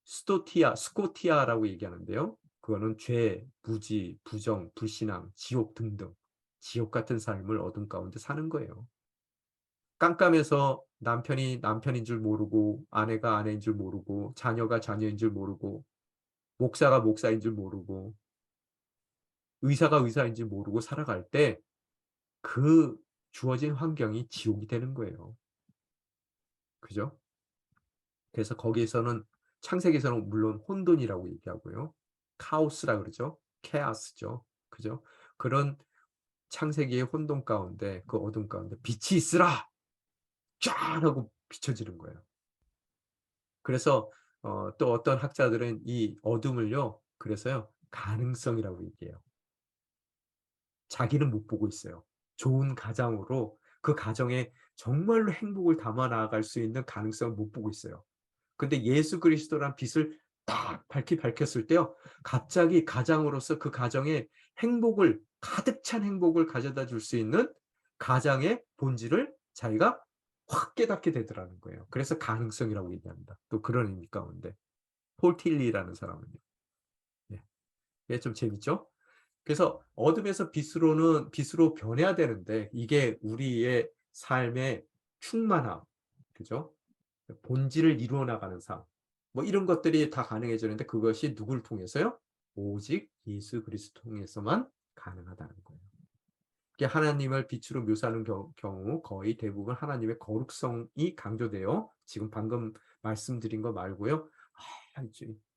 스코티아라고 얘기하는데요. 그거는 죄, 무지, 부정, 불신앙, 지옥 등등 지옥 같은 삶을 어둠 가운데 사는 거예요. 깜깜해서 남편이 남편인 줄 모르고 아내가 아내인 줄 모르고 자녀가 자녀인 줄 모르고 목사가 목사인 줄 모르고 의사가 의사인 줄 모르고 살아갈 때 그 주어진 환경이 지옥이 되는 거예요. 그죠? 그래서 거기에서는 창세기에서는 물론 혼돈이라고 얘기하고요. 카오스라 그러죠. 케아스죠. 그죠? 그런 창세기의 혼돈 가운데 그 어둠 가운데 빛이 있으라. 쫙 하고 비춰지는 거예요. 그래서 또 어떤 학자들은 이 어둠을요. 그래서요. 가능성이라고 얘기해요. 자기는 못 보고 있어요. 좋은 가장으로 그 가정에 정말로 행복을 담아 나아갈 수 있는 가능성을 못 보고 있어요. 근데 예수 그리스도란 빛을 딱 밝혔을 때요. 갑자기 가장으로서 그 가정에 행복을 가득 찬 행복을 가져다 줄 수 있는 가장의 본질을 자기가 확 깨닫게 되더라는 거예요. 그래서 가능성이라고 얘기합니다. 또 그런 의미 가운데. 폴 틸리라는 사람은요. 예. 이게 좀 재밌죠? 그래서 어둠에서 빛으로 변해야 되는데 이게 우리의 삶의 충만함, 그죠? 본질을 이루어 나가는 삶. 뭐 이런 것들이 다 가능해지는데 그것이 누굴 통해서요? 오직 예수 그리스도 통해서만 가능하다는 거예요. 이게 하나님을 빛으로 묘사하는 경우 거의 대부분 하나님의 거룩성이 강조돼요. 지금 방금 말씀드린 거 말고요.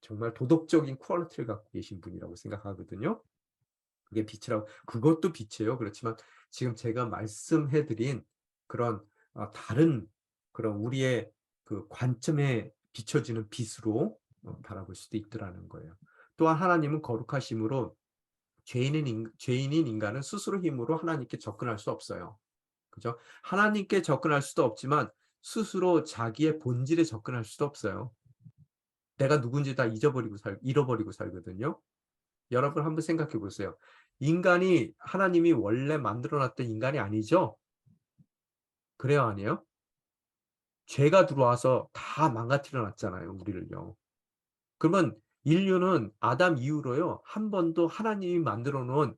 정말 도덕적인 퀄리티를 갖고 계신 분이라고 생각하거든요. 그게 빛이라고 그것도 빛이에요. 그렇지만 지금 제가 말씀해 드린 그런 다른 그런 우리의 그 관점에 비춰지는 빛으로 바라볼 수도 있더라는 거예요. 또한 하나님은 거룩하심으로 죄인인 인간은 스스로 힘으로 하나님께 접근할 수 없어요. 그죠? 하나님께 접근할 수도 없지만 스스로 자기의 본질에 접근할 수도 없어요. 내가 누군지 다 잃어버리고 살거든요. 여러분 한번 생각해 보세요. 인간이 하나님이 원래 만들어 놨던 인간이 아니죠? 그래요, 아니에요? 죄가 들어와서 다 망가뜨려 놨잖아요, 우리를요. 그러면 인류는 아담 이후로요. 한 번도 하나님이 만들어 놓은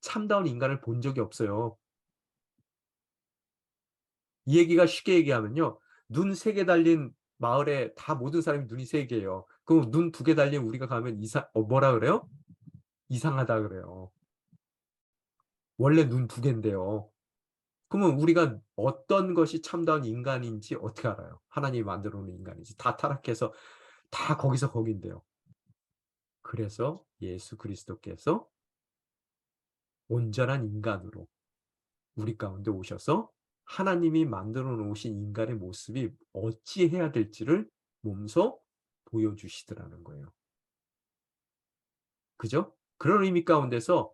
참다운 인간을 본 적이 없어요. 이 얘기가 쉽게 얘기하면요. 눈 3개 달린 마을에 다 모든 사람이 눈이 3 개예요. 그럼 눈 2개 달린 우리가 가면 뭐라 그래요? 이상하다 그래요. 원래 눈 2 개인데요. 그러면 우리가 어떤 것이 참다운 인간인지 어떻게 알아요? 하나님이 만들어 놓은 인간인지. 다 타락해서 다 거기서 거긴데요. 그래서 예수 그리스도께서 온전한 인간으로 우리 가운데 오셔서 하나님이 만들어 놓으신 인간의 모습이 어찌해야 될지를 몸소 보여주시더라는 거예요. 그죠? 그런 의미 가운데서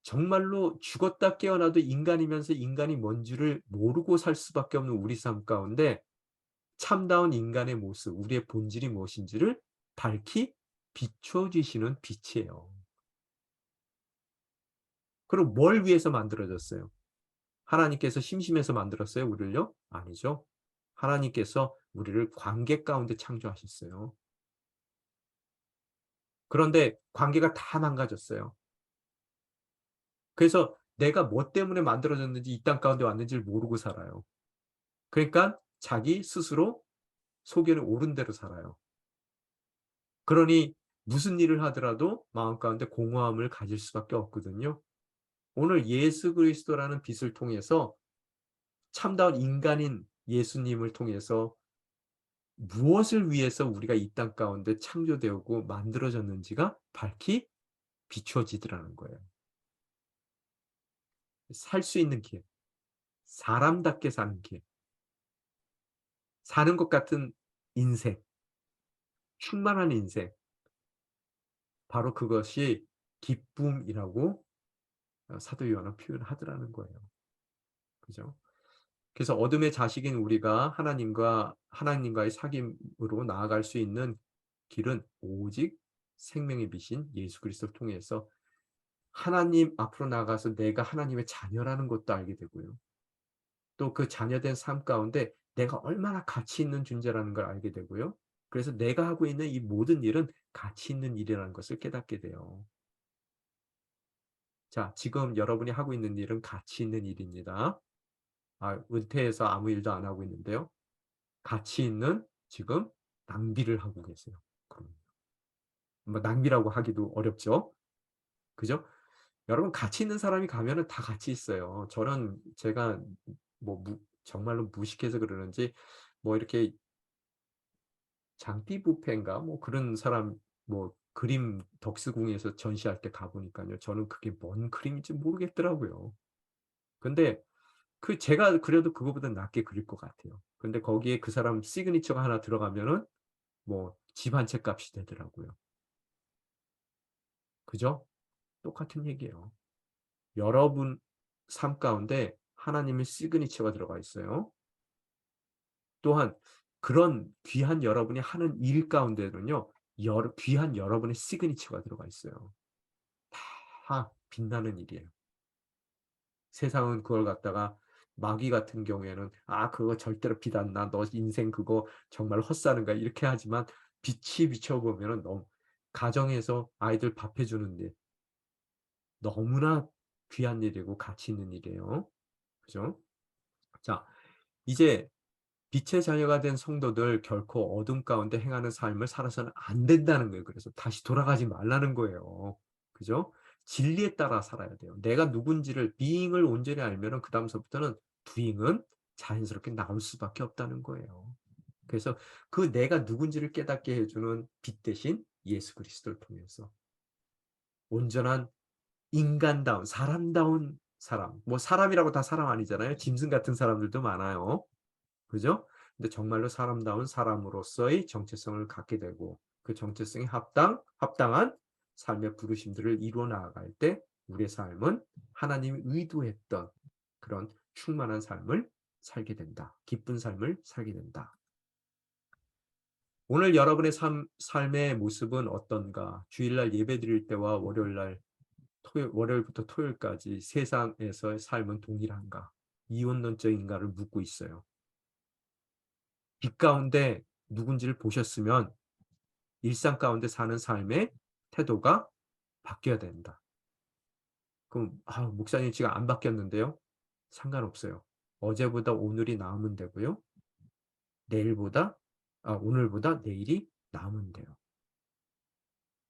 정말로 죽었다 깨어나도 인간이면서 인간이 뭔지를 모르고 살 수밖에 없는 우리 삶 가운데 참다운 인간의 모습, 우리의 본질이 무엇인지를 밝히 비춰 주시는 빛이에요. 그럼 뭘 위해서 만들어졌어요? 하나님께서 심심해서 만들었어요, 우리를요? 아니죠. 하나님께서 우리를 관계 가운데 창조하셨어요. 그런데 관계가 다 망가졌어요. 그래서 내가 뭐 때문에 만들어졌는지 이 땅 가운데 왔는지를 모르고 살아요. 그러니까 자기 스스로 소견에 오른 대로 살아요. 그러니 무슨 일을 하더라도 마음 가운데 공허함을 가질 수밖에 없거든요. 오늘 예수 그리스도라는 빛을 통해서 참다운 인간인 예수님을 통해서 무엇을 위해서 우리가 이 땅 가운데 창조되었고 만들어졌는지가 밝히 비춰지더라는 거예요. 살 수 있는 길, 사람답게 사는 길, 사는 것 같은 인생, 충만한 인생, 바로 그것이 기쁨이라고 사도 요한은 표현하더라는 거예요. 그죠? 그래서 어둠의 자식인 우리가 하나님과의 사귐으로 나아갈 수 있는 길은 오직 생명의 빛인 예수 그리스도를 통해서 하나님 앞으로 나가서 내가 하나님의 자녀라는 것도 알게 되고요. 또 그 자녀된 삶 가운데 내가 얼마나 가치 있는 존재라는 걸 알게 되고요. 그래서 내가 하고 있는 이 모든 일은 가치 있는 일이라는 것을 깨닫게 돼요. 자, 지금 여러분이 하고 있는 일은 가치 있는 일입니다. 은퇴해서 아무 일도 안 하고 있는데요. 가치 있는 지금 낭비를 하고 계세요. 그럼 뭐 낭비라고 하기도 어렵죠. 그죠? 여러분 가치 있는 사람이 가면은 다 가치 있어요. 제가 뭐 정말로 무식해서 그러는지 뭐 이렇게 장비 뷔페인가 뭐 그런 사람 뭐 그림 덕수궁에서 전시할 때 가 보니까요. 저는 그게 뭔 그림인지 모르겠더라고요. 근데 제가 그려도 그거보다 낫게 그릴 것 같아요. 근데 거기에 그 사람 시그니처가 하나 들어가면은 뭐 집 한 채 값이 되더라고요. 그죠? 똑같은 얘기예요. 여러분 삶 가운데 하나님의 시그니처가 들어가 있어요. 또한 그런 귀한 여러분이 하는 일 가운데는요. 귀한 여러분의 시그니처가 들어가 있어요. 다 빛나는 일이에요. 세상은 그걸 갖다가 마귀 같은 경우에는 그거 절대로 빛 안 나. 너 인생 그거 정말 헛사는 거야." 이렇게 하지만 빛이 비춰 보면은 너무 가정에서 아이들 밥해 주는 일, 너무나 귀한 일이고 가치 있는 일이에요. 그죠? 자, 이제 빛의 자녀가 된 성도들 결코 어둠 가운데 행하는 삶을 살아서는 안 된다는 거예요. 그래서 다시 돌아가지 말라는 거예요. 그죠? 진리에 따라 살아야 돼요. 내가 누군지를 being을 온전히 알면은 그다음서부터는 doing은 자연스럽게 나올 수밖에 없다는 거예요. 그래서 그 내가 누군지를 깨닫게 해 주는 빛 대신 예수 그리스도를 통해서 온전한 인간다운 사람다운 사람. 뭐 사람이라고 다 사람 아니잖아요. 짐승 같은 사람들도 많아요. 그죠? 근데 정말로 사람다운 사람으로서의 정체성을 갖게 되고 그 정체성에 합당한 삶의 부르심들을 이루어 나아갈 때 우리의 삶은 하나님이 의도했던 그런 충만한 삶을 살게 된다. 기쁜 삶을 살게 된다. 오늘 여러분의 삶의 모습은 어떤가? 주일날 예배드릴 때와 월요일부터 토요일까지 세상에서의 삶은 동일한가? 이원론적인가를 묻고 있어요. 빛 가운데 누군지를 보셨으면 일상 가운데 사는 삶의 태도가 바뀌어야 된다. 그럼 목사님 지금 안 바뀌었는데요? 상관없어요. 어제보다 오늘이 나으면 되고요. 내일보다 오늘보다 내일이 나으면 돼요.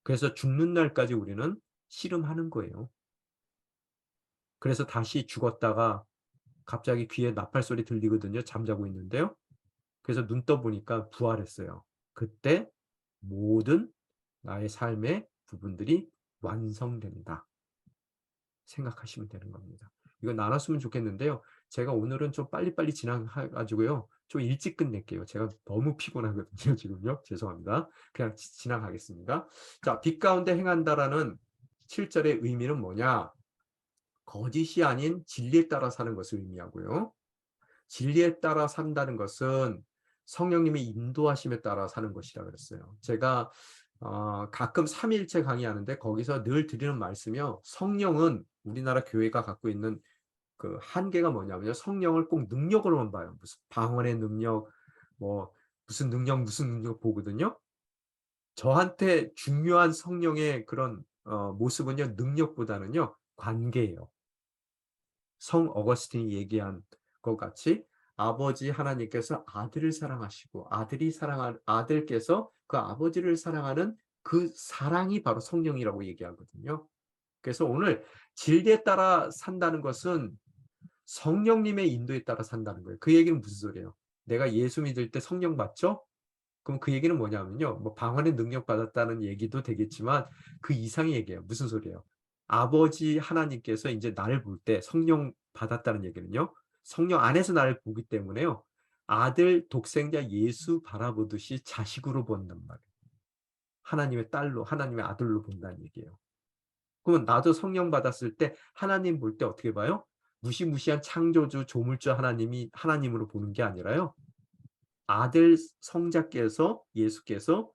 그래서 죽는 날까지 우리는 씨름하는 거예요. 그래서 다시 죽었다가 갑자기 귀에 나팔 소리 들리거든요. 잠자고 있는데요. 그래서 눈 떠 보니까 부활했어요. 그때 모든 나의 삶의 부분들이 완성된다. 생각하시면 되는 겁니다. 이거 나눴으면 좋겠는데요. 제가 오늘은 좀 빨리빨리 진행해 가지고요. 좀 일찍 끝낼게요. 제가 너무 피곤하거든요, 지금요. 죄송합니다. 그냥 지나가겠습니다. 자, 빛 가운데 행한다라는 7절의 의미는 뭐냐? 거짓이 아닌 진리에 따라 사는 것을 의미하고요. 진리에 따라 산다는 것은 성령님의 인도하심에 따라 사는 것이라 그랬어요. 제가 가끔 삼위일체 강의하는데 거기서 늘 드리는 말씀이요. 성령은 우리나라 교회가 갖고 있는 그 한계가 뭐냐면요. 성령을 꼭 능력으로만 봐요. 무슨 방언의 능력, 뭐 무슨 능력 보거든요. 저한테 중요한 성령의 그런 모습은요. 능력보다는요. 관계예요. 성 어거스틴이 얘기한 것 같이 아버지 하나님께서 아들을 사랑하시고 아들께서 그 아버지를 사랑하는 그 사랑이 바로 성령이라고 얘기하거든요. 그래서 오늘 진리에 따라 산다는 것은 성령님의 인도에 따라 산다는 거예요. 그 얘기는 무슨 소리예요? 내가 예수 믿을 때 성령 받죠? 그럼 그 얘기는 뭐냐면요. 뭐 방언의 능력 받았다는 얘기도 되겠지만 그 이상의 얘기예요. 무슨 소리예요? 아버지 하나님께서 이제 나를 볼 때 성령 받았다는 얘기는요. 성령 안에서 나를 보기 때문에요. 아들 독생자 예수 바라보듯이 자식으로 본단 말이에요. 하나님의 딸로, 하나님의 아들로 본다는 얘기예요. 그러면 나도 성령 받았을 때 하나님 볼 때 어떻게 봐요? 무시무시한 창조주, 조물주 하나님이 하나님으로 보는 게 아니라요. 아들 성자께서 예수께서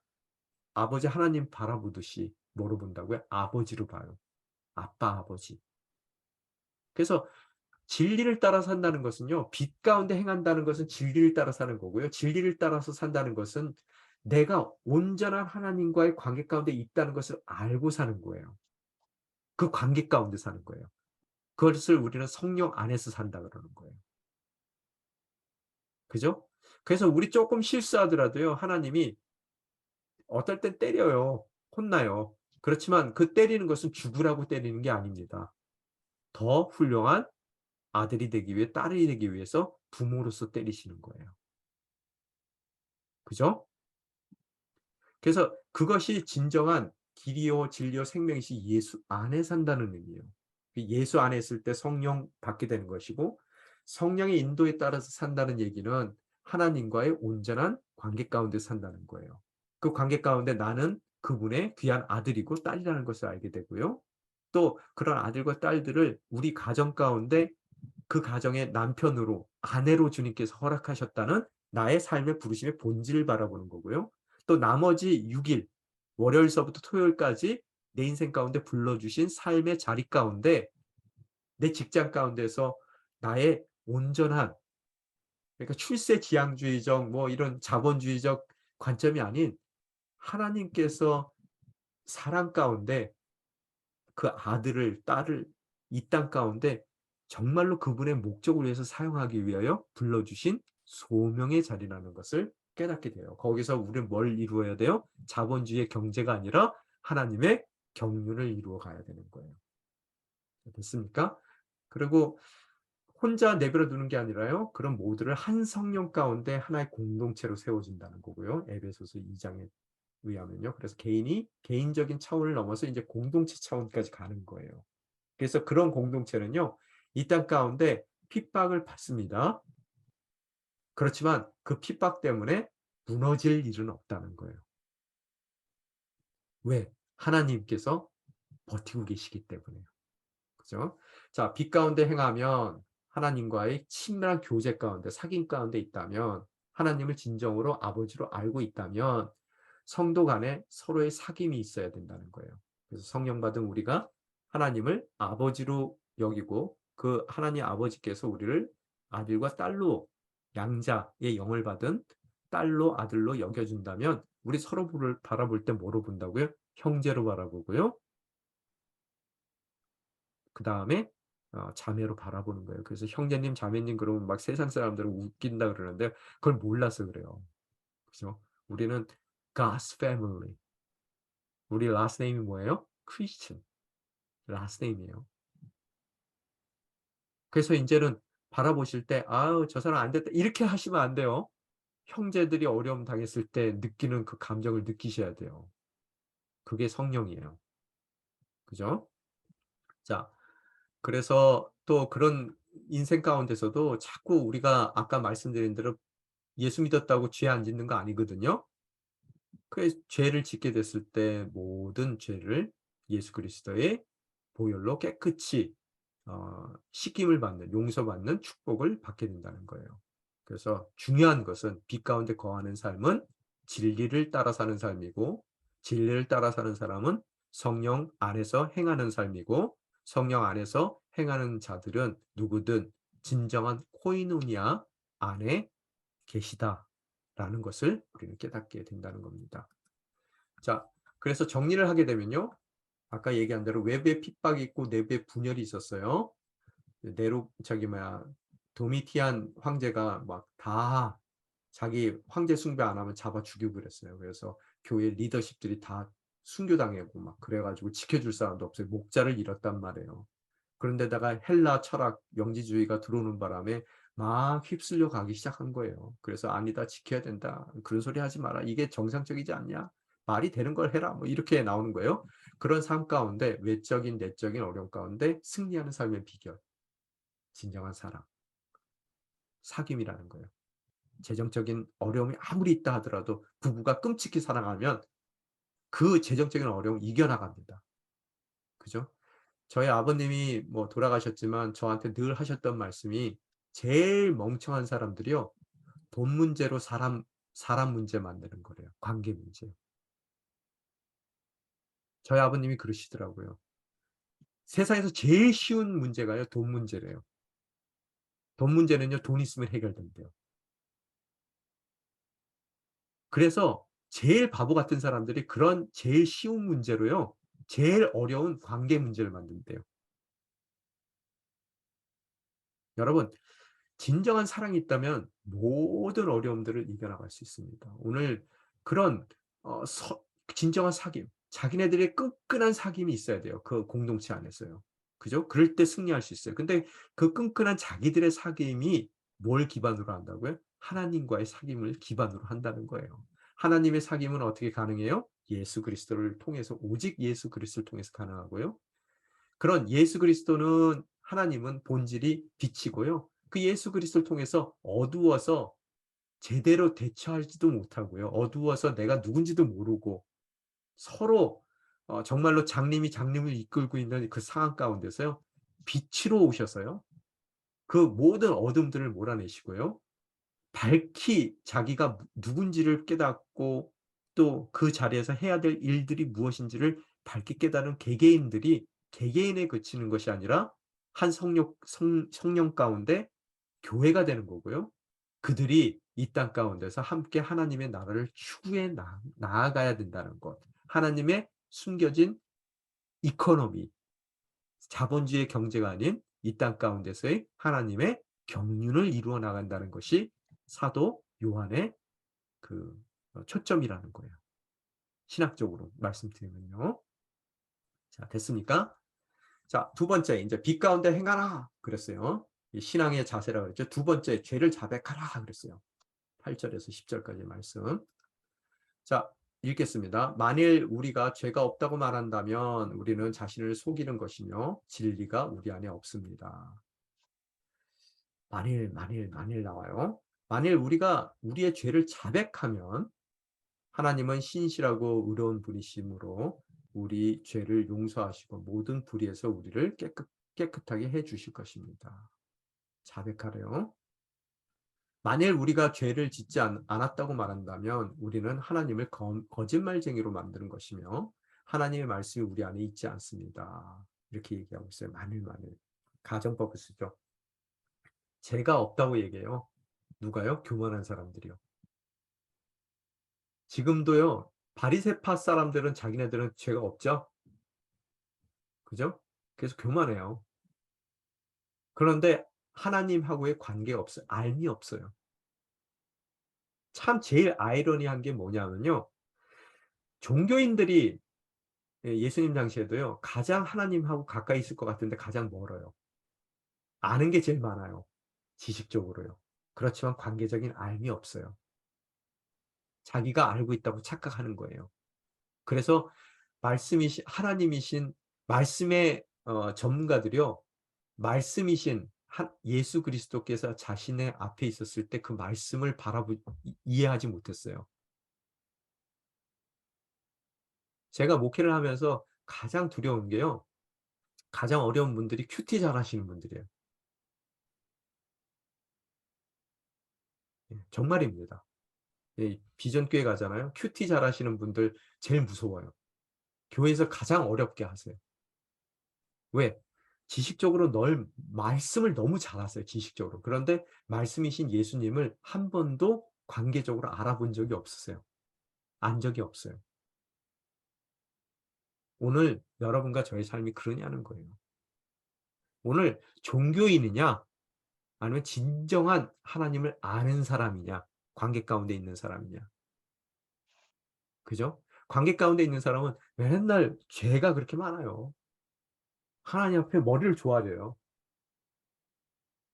아버지 하나님 바라보듯이 뭐로 본다고요? 아버지로 봐요. 아빠, 아버지. 그래서 진리를 따라 산다는 것은요. 빛 가운데 행한다는 것은 진리를 따라 사는 거고요. 진리를 따라서 산다는 것은 내가 온전한 하나님과의 관계 가운데 있다는 것을 알고 사는 거예요. 그 관계 가운데 사는 거예요. 그것을 우리는 성령 안에서 산다 그러는 거예요. 그죠? 그래서 우리 조금 실수하더라도요. 하나님이 어떨 땐 때려요. 혼나요. 그렇지만 그 때리는 것은 죽으라고 때리는 게 아닙니다. 더 훌륭한 아들이 되기 위해 딸이 되기 위해서 부모로서 때리시는 거예요. 그죠? 그래서 그것이 진정한 길이요 진리요 생명이시 예수 안에 산다는 의미예요. 예수 안에 있을 때 성령 받게 되는 것이고 성령의 인도에 따라서 산다는 얘기는 하나님과의 온전한 관계 가운데 산다는 거예요. 그 관계 가운데 나는 그분의 귀한 아들이고 딸이라는 것을 알게 되고요. 또 그런 아들과 딸들을 우리 가정 가운데 그 가정의 남편으로 아내로 주님께서 허락하셨다는 나의 삶의 부르심의 본질을 바라보는 거고요. 또 나머지 6일 월요일서부터 토요일까지 내 인생 가운데 불러주신 삶의 자리 가운데 내 직장 가운데서 나의 온전한 그러니까 출세지향주의적 뭐 이런 자본주의적 관점이 아닌 하나님께서 사랑 가운데 그 아들을 딸을 이 땅 가운데 정말로 그분의 목적을 위해서 사용하기 위하여 불러주신 소명의 자리라는 것을 깨닫게 돼요. 거기서 우리는 뭘 이루어야 돼요? 자본주의의 경제가 아니라 하나님의 경륜을 이루어 가야 되는 거예요. 됐습니까? 그리고 혼자 내버려 두는 게 아니라요. 그런 모두를 한 성령 가운데 하나의 공동체로 세워준다는 거고요. 에베소서 2장에 의하면요. 그래서 개인이 개인적인 차원을 넘어서 이제 공동체 차원까지 가는 거예요. 그래서 그런 공동체는요. 이 땅 가운데 핍박을 받습니다. 그렇지만 그 핍박 때문에 무너질 일은 없다는 거예요. 왜? 하나님께서 버티고 계시기 때문에요. 그죠? 자, 빛 가운데 행하면 하나님과의 친밀한 교제 가운데 사귐 가운데 있다면 하나님을 진정으로 아버지로 알고 있다면 성도 간에 서로의 사귐이 있어야 된다는 거예요. 그래서 성령 받은 우리가 하나님을 아버지로 여기고 그 하나님 아버지께서 우리를 아들과 딸로 양자의 영을 받은 딸로 아들로 여겨준다면 우리 서로를 바라볼 때 뭐로 본다고요? 형제로 바라보고요. 그다음에 자매로 바라보는 거예요. 그래서 형제님, 자매님 그러면 막 세상 사람들은 웃긴다 그러는데 그걸 몰라서 그래요. 그죠? 우리는 God's family. 우리 last name이 뭐예요? Christian. last name이에요. 그래서 인제는 바라보실 때 '아유 저 사람 안 됐다.' 이렇게 하시면 안 돼요. 형제들이 어려움 당했을 때 느끼는 그 감정을 느끼셔야 돼요. 그게 성령이에요. 그죠? 자, 그래서 또 그런 인생 가운데서도 자꾸 우리가 아까 말씀드린 대로 예수 믿었다고 죄 안 짓는 거 아니거든요. 그 죄를 짓게 됐을 때 모든 죄를 예수 그리스도의 보혈로 깨끗이 씻김을 받는 용서받는 축복을 받게 된다는 거예요. 그래서 중요한 것은 빛 가운데 거하는 삶은 진리를 따라 사는 삶이고 진리를 따라 사는 사람은 성령 안에서 행하는 삶이고 성령 안에서 행하는 자들은 누구든 진정한 코이노니아 안에 계시다라는 것을 우리는 깨닫게 된다는 겁니다. 자, 그래서 정리를 하게 되면요. 아까 얘기한 대로 외부에 핍박이 있고 내부에 분열이 있었어요. 네로 저기 뭐야 도미티안 황제가 막 다 자기 황제 숭배 안 하면 잡아 죽여 버렸어요. 그래서 교회 리더십들이 다 순교당하고 막 그래 가지고 지켜줄 사람도 없어요. 목자를 잃었단 말이에요. 그런데다가 헬라 철학 영지주의가 들어오는 바람에 막 휩쓸려 가기 시작한 거예요. 그래서 "아니다. 지켜야 된다. 그런 소리 하지 마라. 이게 정상적이지 않냐? 말이 되는 걸 해라." 뭐 이렇게 나오는 거예요. 그런 삶 가운데 외적인 내적인 어려움 가운데 승리하는 삶의 비결, 진정한 사랑, 사귐이라는 거예요. 재정적인 어려움이 아무리 있다 하더라도 부부가 끔찍히 사랑하면 그 재정적인 어려움을 이겨나갑니다. 그죠? 저희 아버님이 뭐 돌아가셨지만 저한테 늘 하셨던 말씀이 제일 멍청한 사람들이요. 돈 문제로 사람 문제 만드는 거래요. 관계 문제. 저희 아버님이 그러시더라고요. 세상에서 제일 쉬운 문제가요. 돈 문제래요. 돈 문제는요. 돈 있으면 해결된대요. 그래서 제일 바보 같은 사람들이 그런 제일 쉬운 문제로요. 제일 어려운 관계 문제를 만든대요. 여러분 진정한 사랑이 있다면 모든 어려움들을 이겨나갈 수 있습니다. 오늘 그런 어 서 진정한 사귐, 자기네들의 끈끈한 사귐이 있어야 돼요, 그 공동체 안에서요. 그죠? 그럴 때 승리할 수 있어요. 근데 그 끈끈한 자기들의 사귐이 뭘 기반으로 한다고요? 하나님과의 사귐을 기반으로 한다는 거예요. 하나님의 사귐은 어떻게 가능해요? 예수 그리스도를 통해서 오직 예수 그리스도를 통해서 가능하고요. 그런 예수 그리스도는 하나님은 본질이 빛이고요. 그 예수 그리스도를 통해서 어두워서 제대로 대처하지도 못하고요. 어두워서 내가 누군지도 모르고 서로 정말로 장님이 장님을 이끌고 있는 그 상황 가운데서요. 빛으로 오셔서요. 그 모든 어둠들을 몰아내시고요. 밝히 자기가 누군지를 깨닫고 또 그 자리에서 해야 될 일들이 무엇인지를 밝게 깨달은 개개인들이 개개인에 그치는 것이 아니라 한 성령 가운데 교회가 되는 거고요. 그들이 이 땅 가운데서 함께 하나님의 나라를 추구해 나아가야 된다는 것. 하나님의 숨겨진 이코노미, 자본주의 경제가 아닌 이 땅 가운데서의 하나님의 경륜을 이루어 나간다는 것이 사도 요한의 그 초점이라는 거예요. 신학적으로 말씀드리면요. 자, 됐습니까? 자, 두 번째, 이제 빛 가운데 행하라 그랬어요. 이 신앙의 자세라고 그랬죠. 두 번째, 죄를 자백하라 그랬어요. 8절에서 10절까지 말씀. 자, 읽겠습니다. 만일 우리가 죄가 없다고 말한다면 우리는 자신을 속이는 것이며 진리가 우리 안에 없습니다. 만일 나와요. 만일 우리가 우리의 죄를 자백하면 하나님은 신실하고 의로운 분이시므로 우리 죄를 용서하시고 모든 불의에서 우리를 깨끗하게 해 주실 것입니다. 자백하래요. 만일 우리가 죄를 짓지 않았다고 말한다면 우리는 하나님을 거짓말쟁이로 만드는 것이며 하나님의 말씀이 우리 안에 있지 않습니다. 이렇게 얘기하고 있어요. 만일. 가정법을 쓰죠. 죄가 없다고 얘기해요. 누가요? 교만한 사람들이요. 지금도요. 바리새파 사람들은 자기네들은 죄가 없죠. 그죠? 그래서 교만해요. 그런데 하나님하고의 관계가 없어요. 알미 없어요. 참 제일 아이러니한 게 뭐냐면요. 종교인들이 예수님 당시에도요. 가장 하나님하고 가까이 있을 것 같은데 가장 멀어요. 아는 게 제일 많아요. 지식적으로요. 그렇지만 관계적인 알미 없어요. 자기가 알고 있다고 착각하는 거예요. 그래서 말씀이신 하나님이신 말씀의 전문가들이요. 말씀이신 예수 그리스도께서 자신의 앞에 있었을 때 그 말씀을 이해하지 못했어요. 제가 목회를 하면서 가장 두려운 게요. 가장 어려운 분들이 큐티 잘하시는 분들이에요. 예, 정말입니다. 예, 비전교회 가잖아요. 큐티 잘하시는 분들 제일 무서워요. 교회에서 가장 어렵게 하세요. 왜? 지식적으로 말씀을 너무 잘하세요. 지식적으로. 그런데 말씀이신 예수님을 한 번도 관계적으로 알아본 적이 없으세요. 안 적이 없어요. 오늘 여러분과 저의 삶이 그러냐는 거예요. 오늘 종교인이냐 아니면 진정한 하나님을 아는 사람이냐 관계 가운데 있는 사람이냐. 그죠? 관계 가운데 있는 사람은 맨날 죄가 그렇게 많아요. 하나님 앞에 머리를 조아려요.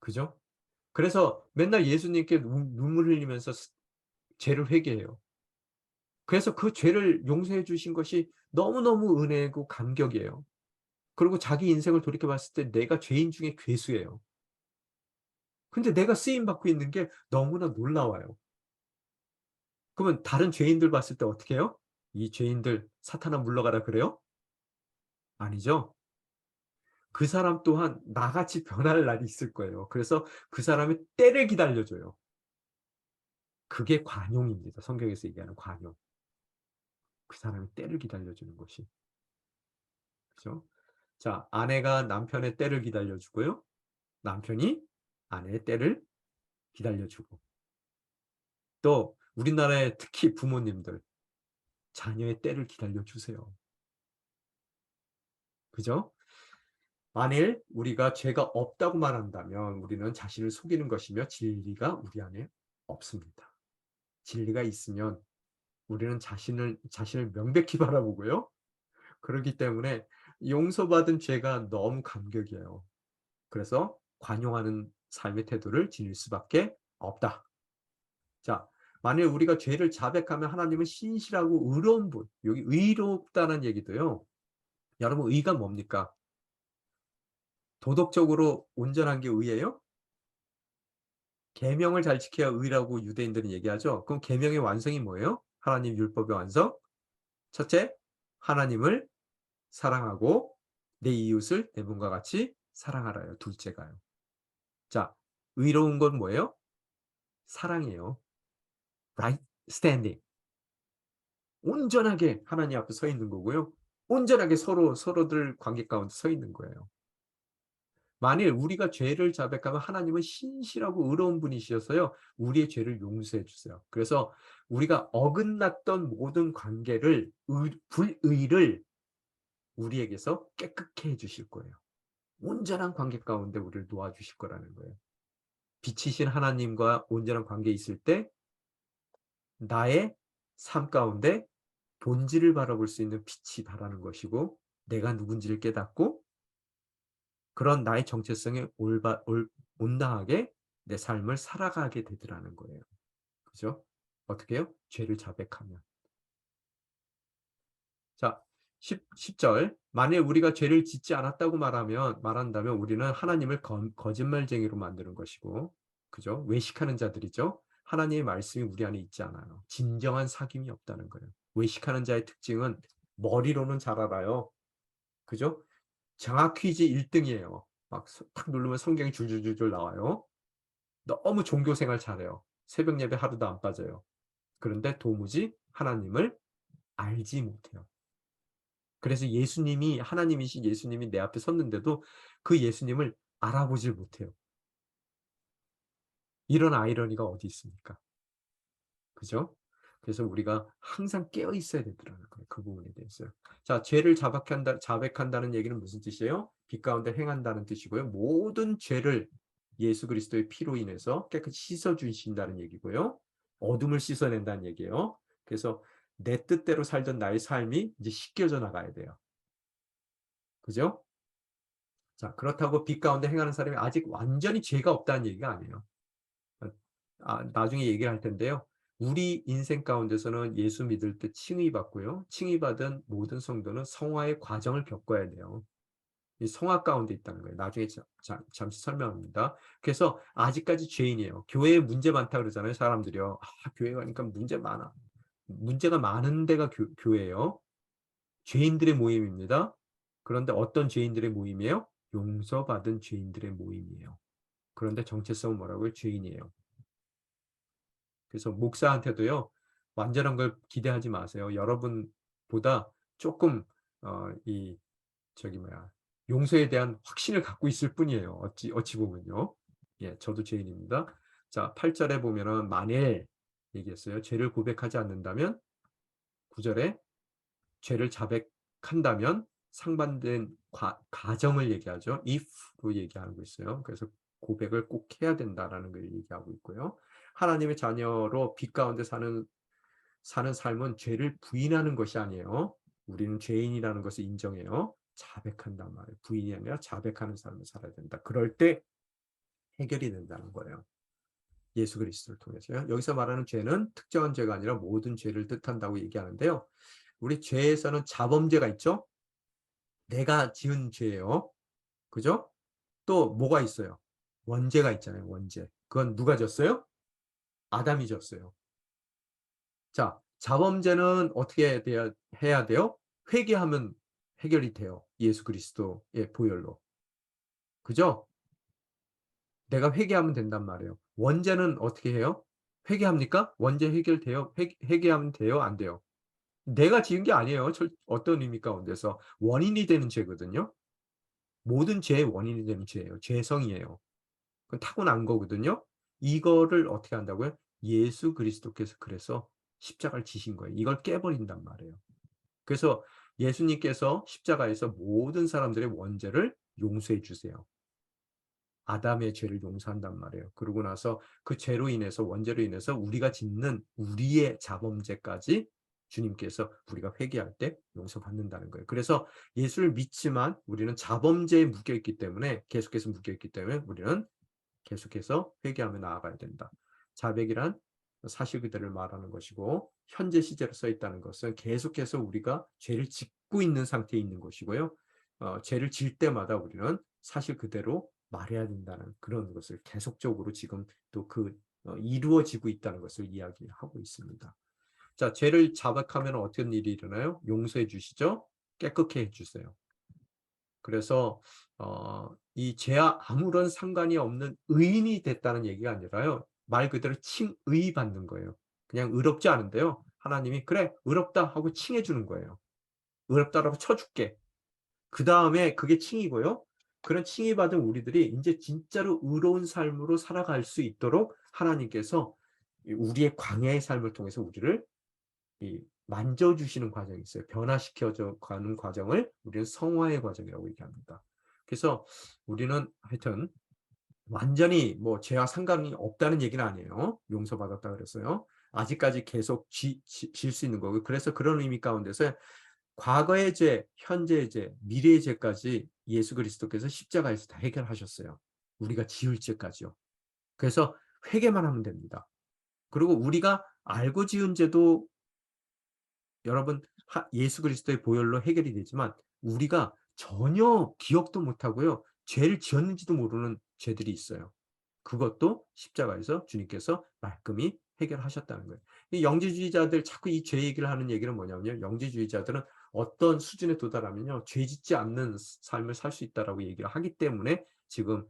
그죠? 그래서 맨날 예수님께 눈물 흘리면서 죄를 회개해요. 그래서 그 죄를 용서해 주신 것이 너무너무 은혜고 감격이에요. 그리고 자기 인생을 돌이켜 봤을 때 내가 죄인 중에 괴수예요. 근데 내가 쓰임 받고 있는 게 너무나 놀라워요. 그러면 다른 죄인들 봤을 때 어떻게 해요? 이 죄인들 사탄아 물러가라 그래요? 아니죠. 그 사람 또한 나같이 변할 날이 있을 거예요. 그래서 그 사람의 때를 기다려줘요. 그게 관용입니다. 성경에서 얘기하는 관용. 그 사람의 때를 기다려주는 것이. 그죠? 자, 아내가 남편의 때를 기다려주고요. 남편이 아내의 때를 기다려주고. 또 우리나라의 특히 부모님들 자녀의 때를 기다려주세요. 그죠? 만일 우리가 죄가 없다고 말한다면 우리는 자신을 속이는 것이며 진리가 우리 안에 없습니다. 진리가 있으면 우리는 자신을 명백히 바라보고요. 그렇기 때문에 용서받은 죄가 너무 감격이에요. 그래서 관용하는 삶의 태도를 지닐 수밖에 없다. 자, 만일 우리가 죄를 자백하면 하나님은 신실하고 의로운 분. 여기 의롭다는 얘기도요. 여러분 의가 뭡니까? 도덕적으로 온전한 게 의예요? 계명을 잘 지켜야 의라고 유대인들은 얘기하죠. 그럼 계명의 완성이 뭐예요? 하나님 율법의 완성. 첫째, 하나님을 사랑하고 내 이웃을 내 몸과 같이 사랑하라요. 둘째가요. 자, 의로운 건 뭐예요? 사랑이에요. right standing. 온전하게 하나님 앞에 서 있는 거고요. 온전하게 서로들 관계 가운데 서 있는 거예요. 만일 우리가 죄를 자백하면 하나님은 신실하고 의로운 분이셔서요. 우리의 죄를 용서해 주세요. 그래서 우리가 어긋났던 모든 관계를 불의를 우리에게서 깨끗게 해 주실 거예요. 온전한 관계 가운데 우리를 놓아주실 거라는 거예요. 빛이신 하나님과 온전한 관계에 있을 때 나의 삶 가운데 본질을 바라볼 수 있는 빛이 달하는 것이고 내가 누군지를 깨닫고 그런 나의 정체성에 온당하게 내 삶을 살아가게 되더라는 거예요. 그죠? 어떻게 해요? 죄를 자백하면. 자, 10절. 만일 우리가 죄를 짓지 않았다고 말한다면 우리는 하나님을 거짓말쟁이로 만드는 것이고, 그죠? 외식하는 자들이죠. 하나님의 말씀이 우리 안에 있지 않아요. 진정한 사귐이 없다는 거예요. 외식하는 자의 특징은 머리로는 잘 알아요. 그죠? 장학 퀴즈 1등이에요. 막 탁 누르면 성경이 줄줄줄줄 나와요. 너무 종교 생활 잘해요. 새벽 예배 하루도 안 빠져요. 그런데 도무지 하나님을 알지 못해요. 그래서 예수님이 하나님이신 예수님이 내 앞에 섰는데도 그 예수님을 알아보질 못해요. 이런 아이러니가 어디 있습니까? 그죠? 그래서 우리가 항상 깨어 있어야 되더라는 거예요. 그 부분에 대해서요. 자, 죄를 자백한다는 얘기는 무슨 뜻이에요? 빛 가운데 행한다는 뜻이고요. 모든 죄를 예수 그리스도의 피로 인해서 깨끗이 씻어 주신다는 얘기고요. 어둠을 씻어낸다는 얘기예요. 그래서 내 뜻대로 살던 나의 삶이 이제 씻겨져 나가야 돼요. 그죠? 자, 그렇다고 빛 가운데 행하는 사람이 아직 완전히 죄가 없다는 얘기가 아니에요. 나중에 얘기를 할 텐데요. 우리 인생 가운데서는 예수 믿을 때 칭의받고요. 칭의받은 모든 성도는 성화의 과정을 겪어야 돼요. 이 성화 가운데 있다는 거예요. 나중에 잠시 설명합니다. 그래서 아직까지 죄인이에요. 교회에 문제 많다 그러잖아요. 사람들이요. 교회 가니까 문제 많아. 문제가 많은 데가 교회예요. 죄인들의 모임입니다. 그런데 어떤 죄인들의 모임이에요? 용서받은 죄인들의 모임이에요. 그런데 정체성은 뭐라고요? 죄인이에요. 그래서 목사한테도요, 완전한 걸 기대하지 마세요. 여러분보다 조금, 이, 저기 뭐야, 용서에 대한 확신을 갖고 있을 뿐이에요. 어찌 보면요. 예, 저도 죄인입니다. 자, 8절에 보면은, 만일, 얘기했어요. 죄를 고백하지 않는다면, 9절에 죄를 자백한다면, 상반된 가정을 얘기하죠. if로 얘기하고 있어요. 그래서 고백을 꼭 해야 된다라는 걸 얘기하고 있고요. 하나님의 자녀로 빛 가운데 사는 삶은 죄를 부인하는 것이 아니에요. 우리는 죄인이라는 것을 인정해요. 자백한단 말이에요. 부인이 아니라 자백하는 삶을 살아야 된다. 그럴 때 해결이 된다는 거예요. 예수 그리스도를 통해서요. 여기서 말하는 죄는 특정한 죄가 아니라 모든 죄를 뜻한다고 얘기하는데요. 우리 죄에서는 자범죄가 있죠. 내가 지은 죄예요. 그죠? 또 뭐가 있어요? 원죄가 있잖아요. 원죄. 그건 누가 졌어요? 아담이 졌어요. 자, 자범죄는 어떻게 해야 돼요? 회개하면 해결이 돼요. 예수 그리스도의 보혈로. 그죠? 내가 회개하면 된단 말이에요. 원죄는 어떻게 해요? 회개합니까? 원죄 해결돼요? 회개하면 돼요? 안 돼요? 내가 지은 게 아니에요. 어떤 의미 가운데서 원인이 되는 죄거든요. 모든 죄의 원인이 되는 죄예요. 죄성이에요. 그건 타고난 거거든요. 이거를 어떻게 한다고요? 예수 그리스도께서 그래서 십자가를 지신 거예요. 이걸 깨버린단 말이에요. 그래서 예수님께서 십자가에서 모든 사람들의 원죄를 용서해 주세요. 아담의 죄를 용서한단 말이에요. 그러고 나서 그 죄로 인해서 원죄로 인해서 우리가 짓는 우리의 자범죄까지 주님께서 우리가 회개할 때 용서받는다는 거예요. 그래서 예수를 믿지만 우리는 자범죄에 묶여 있기 때문에 계속해서 묶여 있기 때문에 우리는 계속해서 회개하며 나아가야 된다. 자백이란 사실 그대를 말하는 것이고 현재 시제로 써 있다는 것은 계속해서 우리가 죄를 짓고 있는 상태에 있는 것이고요. 죄를 질 때마다 우리는 사실 그대로 말해야 된다는 그런 것을 계속적으로 지금 또 이루어지고 있다는 것을 이야기하고 있습니다. 자, 죄를 자백하면 어떤 일이 일어나요? 용서해 주시죠? 깨끗게 해 주세요. 그래서 이 죄와 아무런 상관이 없는 의인이 됐다는 얘기가 아니라요. 말 그대로 칭의 받는 거예요. 그냥 의롭지 않은데요. 하나님이 그래 의롭다 하고 칭해 주는 거예요. 의롭다라고 쳐줄게. 그 다음에 그게 칭이고요. 그런 칭의 받은 우리들이 이제 진짜로 의로운 삶으로 살아갈 수 있도록 하나님께서 우리의 광야의 삶을 통해서 우리를 만져주시는 과정이 있어요. 변화시켜져 가는 과정을 우리는 성화의 과정이라고 얘기합니다. 그래서 우리는 하여튼 완전히 뭐 죄와 상관이 없다는 얘기는 아니에요. 용서받았다 그랬어요. 아직까지 계속 질 수 있는 거고, 그래서 그런 의미 가운데서 과거의 죄, 현재의 죄, 미래의 죄까지 예수 그리스도께서 십자가에서 다 해결하셨어요. 우리가 지을 죄까지요. 그래서 회개만 하면 됩니다. 그리고 우리가 알고 지은 죄도 여러분 예수 그리스도의 보혈로 해결이 되지만, 우리가 전혀 기억도 못하고요, 죄를 지었는지도 모르는 죄들이 있어요. 그것도 십자가에서 주님께서 말끔히 해결하셨다는 거예요. 이 영지주의자들 자꾸 이 죄 얘기를 하는 얘기는 뭐냐면요, 영지주의자들은 어떤 수준에 도달하면요 죄 짓지 않는 삶을 살 수 있다라고 얘기를 하기 때문에 지금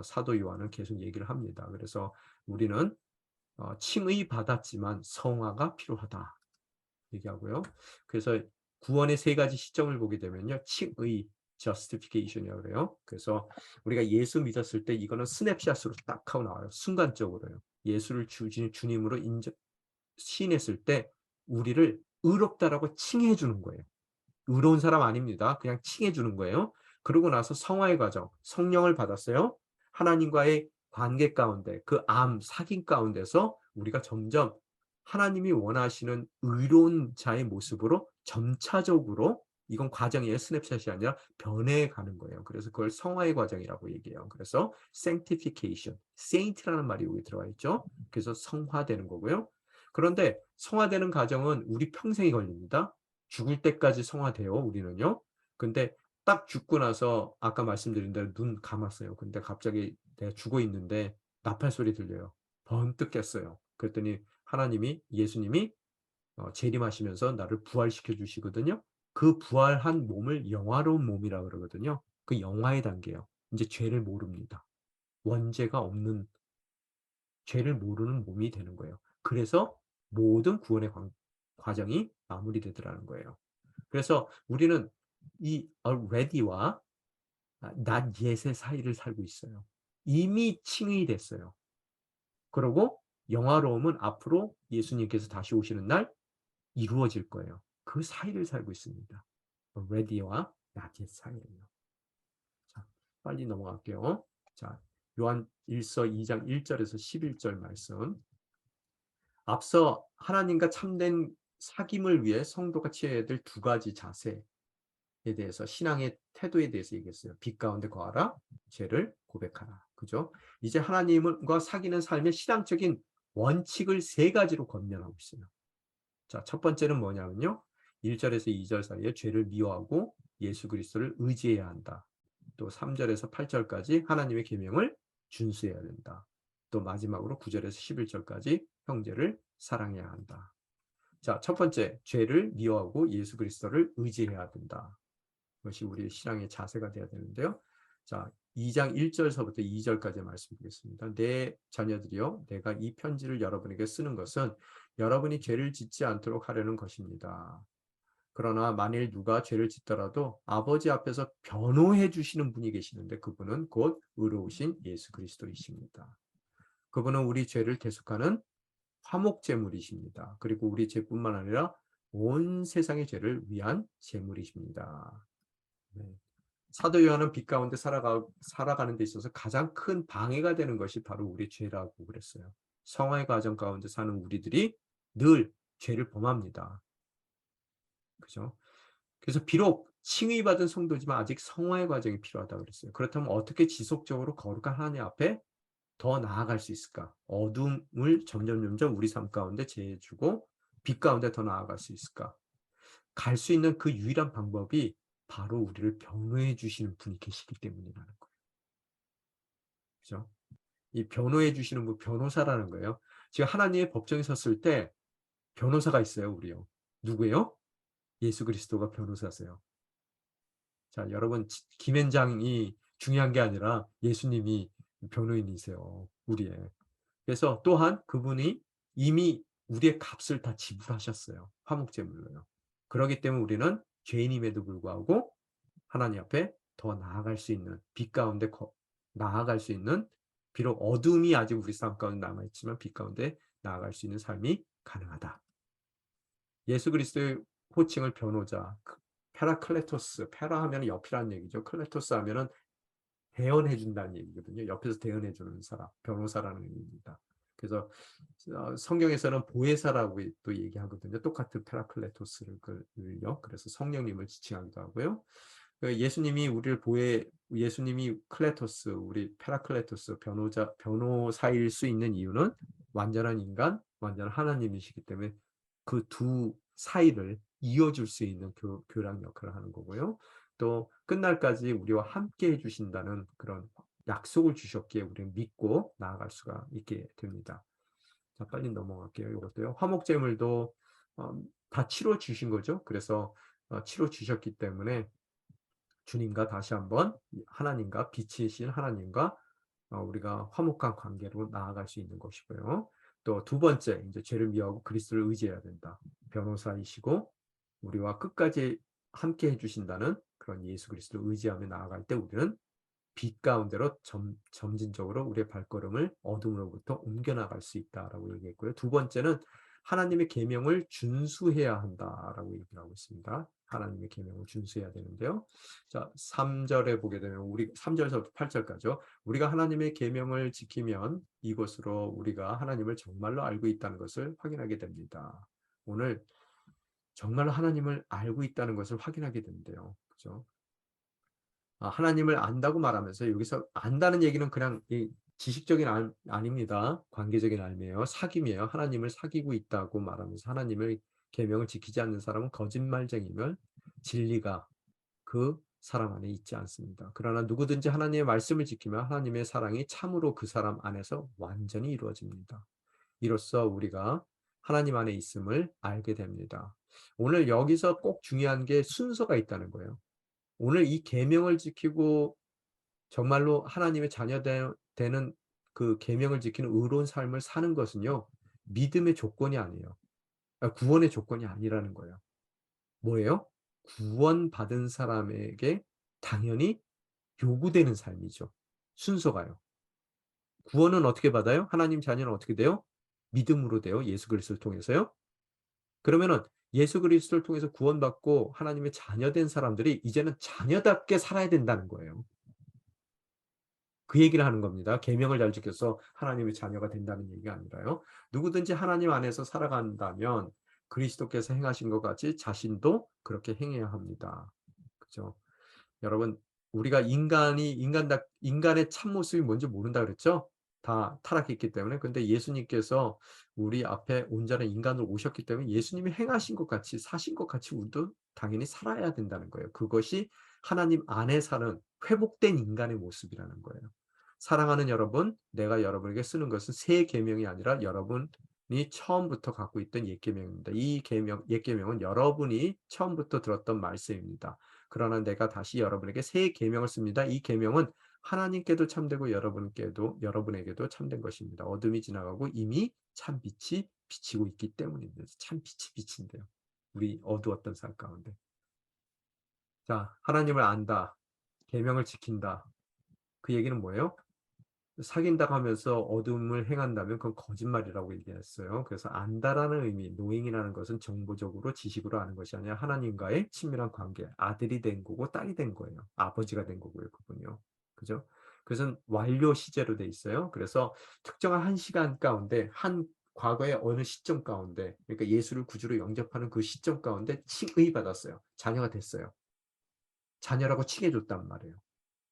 사도 요한은 계속 얘기를 합니다. 그래서 우리는 칭의 받았지만 성화가 필요하다 얘기하고요. 그래서 구원의 세 가지 시점을 보게 되면요, 칭의, justification이라고 그래요. 그래서 우리가 예수 믿었을 때 이거는 스냅샷으로 딱 하고 나와요. 순간적으로요. 예수를 주님으로 시인했을 때 우리를 의롭다라고 칭해 주는 거예요. 의로운 사람 아닙니다. 그냥 칭해 주는 거예요. 그러고 나서 성화의 과정, 성령을 받았어요. 하나님과의 관계 가운데, 그 사귐 가운데서 우리가 점점 하나님이 원하시는 의로운 자의 모습으로 점차적으로, 이건 과정이에요. 스냅샷이 아니라 변해가는 거예요. 그래서 그걸 성화의 과정이라고 얘기해요. 그래서 sanctification, saint라는 말이 여기 들어가 있죠. 그래서 성화되는 거고요. 그런데 성화되는 과정은 우리 평생이 걸립니다. 죽을 때까지 성화돼요, 우리는요. 근데 딱 죽고 나서 아까 말씀드린 대로 눈 감았어요. 근데 갑자기 내가 죽어 있는데 나팔 소리 들려요. 번뜩 깼어요. 그랬더니 하나님이, 예수님이 재림하시면서 나를 부활시켜 주시거든요. 그 부활한 몸을 영화로운 몸이라 그러거든요. 그 영화의 단계예요. 이제 죄를 모릅니다. 원죄가 없는, 죄를 모르는 몸이 되는 거예요. 그래서 모든 구원의 과정이 마무리되더라는 거예요. 그래서 우리는 이 already와 not yet의 사이를 살고 있어요. 이미 칭의 됐어요. 그리고 영화로움은 앞으로 예수님께서 다시 오시는 날 이루어질 거예요. 그 사이를 살고 있습니다. already와 not yet 사이를요. 자, 빨리 넘어갈게요. 자, 요한 1서 2장 1절에서 11절 말씀. 앞서 하나님과 참된 사귐을 위해 성도가 취해야 될 두 가지 자세에 대해서, 신앙의 태도에 대해서 얘기했어요. 빛 가운데 거하라, 죄를 고백하라. 그죠? 이제 하나님과 사귀는 삶의 신앙적인 원칙을 세 가지로 권면하고 있어요. 자, 첫 번째는 뭐냐면요, 1절에서 2절 사이에 죄를 미워하고 예수 그리스도를 의지해야 한다. 또 3절에서 8절까지 하나님의 계명을 준수해야 된다. 또 마지막으로 9절에서 11절까지 형제를 사랑해야 한다. 자, 첫 번째, 죄를 미워하고 예수 그리스도를 의지해야 된다. 그것이 우리의 신앙의 자세가 되어야 되는데요. 자, 2장 1절서부터 2절까지 말씀드리겠습니다. 내 자녀들이여, 내가 이 편지를 여러분에게 쓰는 것은 여러분이 죄를 짓지 않도록 하려는 것입니다. 그러나 만일 누가 죄를 짓더라도 아버지 앞에서 변호해 주시는 분이 계시는데, 그분은 곧 의로우신 예수 그리스도이십니다. 그분은 우리 죄를 대속하는 화목제물이십니다. 그리고 우리 죄뿐만 아니라 온 세상의 죄를 위한 제물이십니다. 네. 사도 요한은 빛 가운데 살아가는 데 있어서 가장 큰 방해가 되는 것이 바로 우리 죄라고 그랬어요. 성화의 과정 가운데 사는 우리들이 늘 죄를 범합니다. 그죠? 그래서 비록 칭의받은 성도지만 아직 성화의 과정이 필요하다고 그랬어요. 그렇다면 어떻게 지속적으로 거룩한 하나님 앞에 더 나아갈 수 있을까? 어둠을 점점 우리 삶 가운데 제해주고 빛 가운데 더 나아갈 수 있을까? 갈 수 있는 그 유일한 방법이 바로 우리를 변호해 주시는 분이 계시기 때문이라는 거예요. 그죠? 이 변호해 주시는 분, 변호사라는 거예요. 지금 하나님의 법정에 섰을 때 변호사가 있어요, 우리요. 누구예요? 예수 그리스도가 변호사세요. 자, 여러분, 김현장이 중요한 게 아니라 예수님이 변호인이세요, 우리의. 그래서 또한 그분이 이미 우리의 값을 다 지불하셨어요. 화목제물로요. 그렇기 때문에 우리는 죄인임에도 불구하고 하나님 앞에 더 나아갈 수 있는, 빛 가운데 나아갈 수 있는, 비록 어둠이 아직 우리 삶 가운데 남아있지만 빛 가운데 나아갈 수 있는 삶이 가능하다. 예수 그리스도의 호칭을 변호자, 페라클레토스, 페라 하면 옆이라는 얘기죠. 클레토스 하면은 대언해 준다는 얘기거든요. 옆에서 대언해 주는 사람, 변호사라는 의미입니다. 그래서 성경에서는 보혜사라고 또 얘기하거든요. 똑같은 페라클레토스를요. 그래서 성령님을 지칭하기도 하고요. 예수님이 우리를 예수님이 클레토스, 우리 페라클레토스, 변호사일 수 있는 이유는 완전한 인간, 완전한 하나님이시기 때문에 그 두 사이를 이어줄 수 있는 교랑 역할을 하는 거고요. 또 끝날까지 우리와 함께 해주신다는 그런 약속을 주셨기에 우리는 믿고 나아갈 수가 있게 됩니다. 자, 빨리 넘어갈게요. 이것도요. 화목제물도 다 치러 주신 거죠. 그래서 치러 주셨기 때문에 주님과 다시 한번 하나님과 빛이신 하나님과 우리가 화목한 관계로 나아갈 수 있는 것이고요. 또 두 번째, 이제 죄를 미워하고 그리스도를 의지해야 된다. 변호사이시고 우리와 끝까지 함께 해주신다는 그런 예수 그리스도를 의지하며 나아갈 때 우리는 빛 가운데로 점진적으로 우리의 발걸음을 어둠으로부터 옮겨나갈 수 있다라고 얘기했고요. 두 번째는 하나님의 계명을 준수해야 한다라고 얘기를 하고 있습니다. 하나님의 계명을 준수해야 되는데요. 자, 3절에 보게 되면 우리 3절에서부터 8절까지요. 우리가 하나님의 계명을 지키면 이것으로 우리가 하나님을 정말로 알고 있다는 것을 확인하게 됩니다. 오늘 정말로 하나님을 알고 있다는 것을 확인하게 된대요. 그죠? 하나님을 안다고 말하면서 여기서 안다는 얘기는 그냥 지식적인 아닙니다. 관계적인 알이에요. 사귐이에요. 하나님을 사귀고 있다고 말하면서 하나님의 계명을 지키지 않는 사람은 거짓말쟁이며 진리가 그 사람 안에 있지 않습니다. 그러나 누구든지 하나님의 말씀을 지키면 하나님의 사랑이 참으로 그 사람 안에서 완전히 이루어집니다. 이로써 우리가 하나님 안에 있음을 알게 됩니다. 오늘 여기서 꼭 중요한 게 순서가 있다는 거예요. 오늘 이 계명을 지키고 정말로 하나님의 자녀 되는 그 계명을 지키는 의로운 삶을 사는 것은요. 믿음의 조건이 아니에요. 구원의 조건이 아니라는 거예요. 뭐예요? 구원받은 사람에게 당연히 요구되는 삶이죠. 순서가요. 구원은 어떻게 받아요? 하나님 자녀는 어떻게 돼요? 믿음으로 돼요. 예수 그리스도를 통해서요. 그러면은 예수 그리스도를 통해서 구원받고 하나님의 자녀 된 사람들이 이제는 자녀답게 살아야 된다는 거예요. 그 얘기를 하는 겁니다. 계명을 잘 지켜서 하나님의 자녀가 된다는 얘기가 아니라요. 누구든지 하나님 안에서 살아간다면 그리스도께서 행하신 것 같이 자신도 그렇게 행해야 합니다. 그죠? 여러분, 우리가 인간의 참모습이 뭔지 모른다 그랬죠? 다 타락했기 때문에. 근데 예수님께서 우리 앞에 온전한 인간으로 오셨기 때문에 예수님이 행하신 것 같이 사신 것 같이 우리도 당연히 살아야 된다는 거예요. 그것이 하나님 안에 사는 회복된 인간의 모습이라는 거예요. 사랑하는 여러분, 내가 여러분에게 쓰는 것은 새 계명이 아니라 여러분이 처음부터 갖고 있던 옛 계명입니다. 이 계명, 옛 계명은 여러분이 처음부터 들었던 말씀입니다. 그러나 내가 다시 여러분에게 새 계명을 씁니다. 이 계명은 하나님께도 참되고 여러분에게도 참된 것입니다. 어둠이 지나가고 이미 참 빛이 비치고 있기 때문입니다. 참 빛이 비친대요. 우리 어두웠던 삶 가운데. 자, 하나님을 안다. 계명을 지킨다. 그 얘기는 뭐예요? 사귄다고 하면서 어둠을 행한다면 그건 거짓말이라고 얘기했어요. 그래서 안다라는 의미, knowing이라는 것은 정보적으로 지식으로 아는 것이 아니라 하나님과의 친밀한 관계, 아들이 된 거고 딸이 된 거예요. 아버지가 된 거고요, 그분요. 그죠? 그것은 완료 시제로 돼 있어요. 그래서 특정한 한 시간 가운데 과거의 어느 시점 가운데 그러니까 예수를 구주로 영접하는 그 시점 가운데 칭의 받았어요. 자녀가 됐어요. 자녀라고 칭해줬단 말이에요.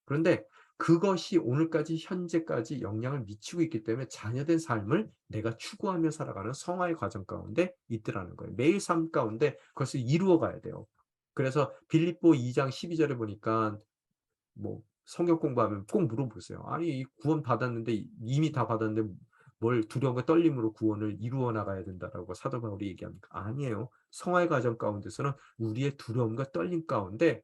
그런데 그것이 오늘까지 현재까지 영향을 미치고 있기 때문에 자녀된 삶을 내가 추구하며 살아가는 성화의 과정 가운데 있더라는 거예요. 매일 삶 가운데 그것을 이루어 가야 돼요. 그래서 빌립보 2장 12절에 보니까 뭐 성경 공부하면 꼭 물어보세요. 아니 구원 받았는데 이미 다 받았는데 뭘 두려움과 떨림으로 구원을 이루어 나가야 된다라고 사도 바울이 얘기합니까? 아니에요. 성화의 과정 가운데서는 우리의 두려움과 떨림 가운데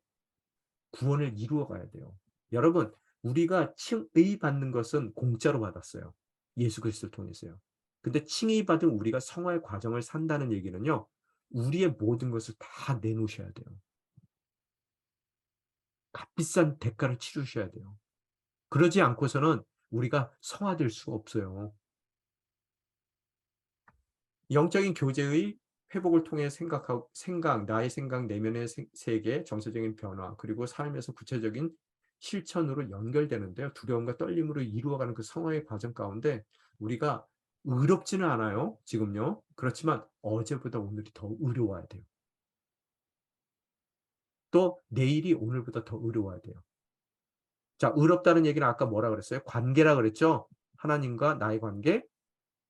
구원을 이루어 가야 돼요. 여러분, 우리가 칭의 받는 것은 공짜로 받았어요. 예수 그리스도를 통해서요. 근데 칭의 받은 우리가 성화의 과정을 산다는 얘기는요. 우리의 모든 것을 다 내놓으셔야 돼요. 값비싼 대가를 치르셔야 돼요. 그러지 않고서는 우리가 성화될 수가 없어요. 영적인 교제의 회복을 통해 나의 생각, 내면의 세계, 정서적인 변화, 그리고 삶에서 구체적인 실천으로 연결되는데요. 두려움과 떨림으로 이루어가는 그 성화의 과정 가운데 우리가 의롭지는 않아요, 지금요. 그렇지만 어제보다 오늘이 더 의로워야 돼요. 또 내일이 오늘보다 더 의로워야 돼요. 자, 의롭다는 얘기는 아까 뭐라 그랬어요? 관계라 그랬죠? 하나님과 나의 관계,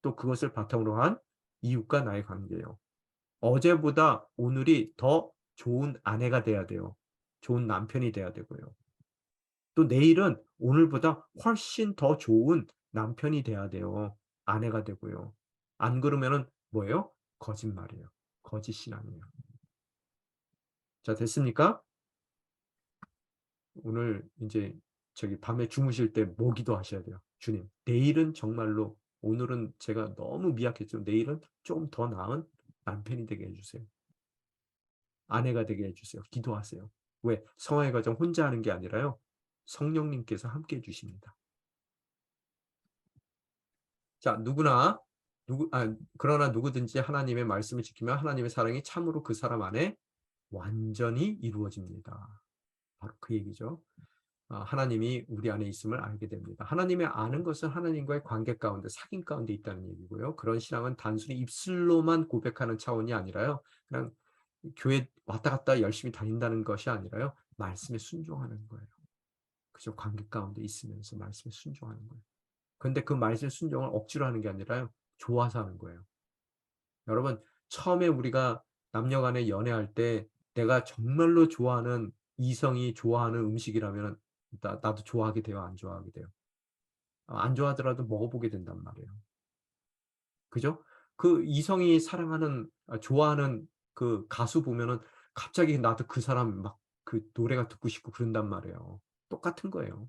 또 그것을 바탕으로 한 이웃과 나의 관계예요. 어제보다 오늘이 더 좋은 아내가 돼야 돼요. 좋은 남편이 돼야 되고요. 또 내일은 오늘보다 훨씬 더 좋은 남편이 돼야 돼요. 아내가 되고요. 안 그러면은 뭐예요? 거짓말이에요. 거짓 신앙이에요. 자, 됐습니까? 오늘 인제 저기 밤에 주무실 때 뭐 기도하셔야 돼요. "주님, 내일은 정말로 오늘은 제가 너무 미약했지만 내일은 좀 더 나은 남편이 되게 해 주세요. 아내가 되게 해 주세요." 기도하세요. 왜? 성화의 과정 혼자 하는 게 아니라요. 성령님께서 함께 해 주십니다. 자, 그러나 누구든지 하나님의 말씀을 지키면 하나님의 사랑이 참으로 그 사람 안에 완전히 이루어집니다. 바로 그 얘기죠. 하나님이 우리 안에 있음을 알게 됩니다. 하나님의 아는 것은 하나님과의 관계 가운데 사귐 가운데 있다는 얘기고요. 그런 신앙은 단순히 입술로만 고백하는 차원이 아니라요. 그냥 교회 왔다 갔다 열심히 다닌다는 것이 아니라요. 말씀에 순종하는 거예요. 그죠? 관계 가운데 있으면서 말씀에 순종하는 거예요. 근데 그 말씀에 순종을 억지로 하는 게 아니라요. 좋아서 하는 거예요. 여러분, 처음에 우리가 남녀 간에 연애할 때 내가 정말로 좋아하는 이성이 좋아하는 음식이라면은 나도 좋아하게 돼요, 안 좋아하게 돼요? 안 좋아하더라도 먹어보게 된단 말이에요. 그죠? 그 이성이 사랑하는 좋아하는 그 가수 보면은 갑자기 나도 그 사람 막 그 노래가 듣고 싶고 그런단 말이에요. 똑같은 거예요.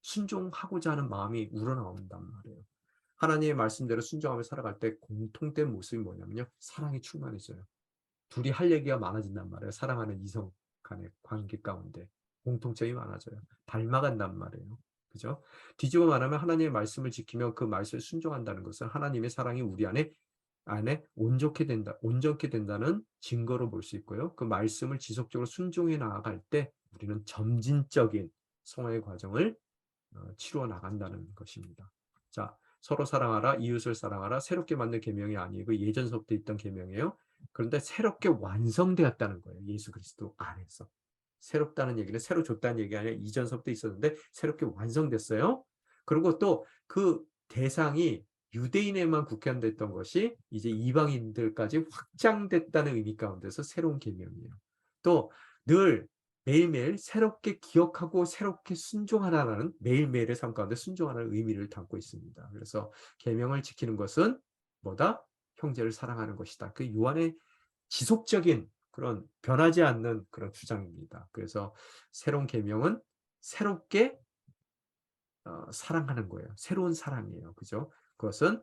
순종하고자 하는 마음이 우러나온단 말이에요. 하나님의 말씀대로 순종하며 살아갈 때 공통된 모습이 뭐냐면요. 사랑이 충만해져요. 둘이 할 얘기가 많아진단 말이에요. 사랑하는 이성 간의 관계 가운데 공통점이 많아져요. 닮아간단 말이에요. 그죠? 뒤집어 말하면 하나님의 말씀을 지키며 그 말씀에 순종한다는 것은 하나님의 사랑이 우리 안에 온전케 된다는 증거로 볼 수 있고요. 그 말씀을 지속적으로 순종해 나아갈 때 우리는 점진적인 성화의 과정을 치루어 나간다는 것입니다. 자, 서로 사랑하라, 이웃을 사랑하라, 새롭게 만든 계명이 아니고 예전서부터 있던 계명이에요. 그런데 새롭게 완성되었다는 거예요. 예수 그리스도 안에서. 새롭다는 얘기는 새로 줬다는 얘기가 아니라 이전서부터 있었는데 새롭게 완성됐어요. 그리고 또 그 대상이 유대인에만 국한됐던 것이 이제 이방인들까지 확장됐다는 의미 가운데서 새로운 계명이에요. 또 늘 매일매일 새롭게 기억하고 새롭게 순종하라는 매일매일의 삶 가운데 순종하라는 의미를 담고 있습니다. 그래서 계명을 지키는 것은 뭐다? 형제를 사랑하는 것이다. 그 요한의 지속적인 그런 변하지 않는 그런 주장입니다. 그래서 새로운 계명은 새롭게 사랑하는 거예요. 새로운 사랑이에요. 그죠? 그것은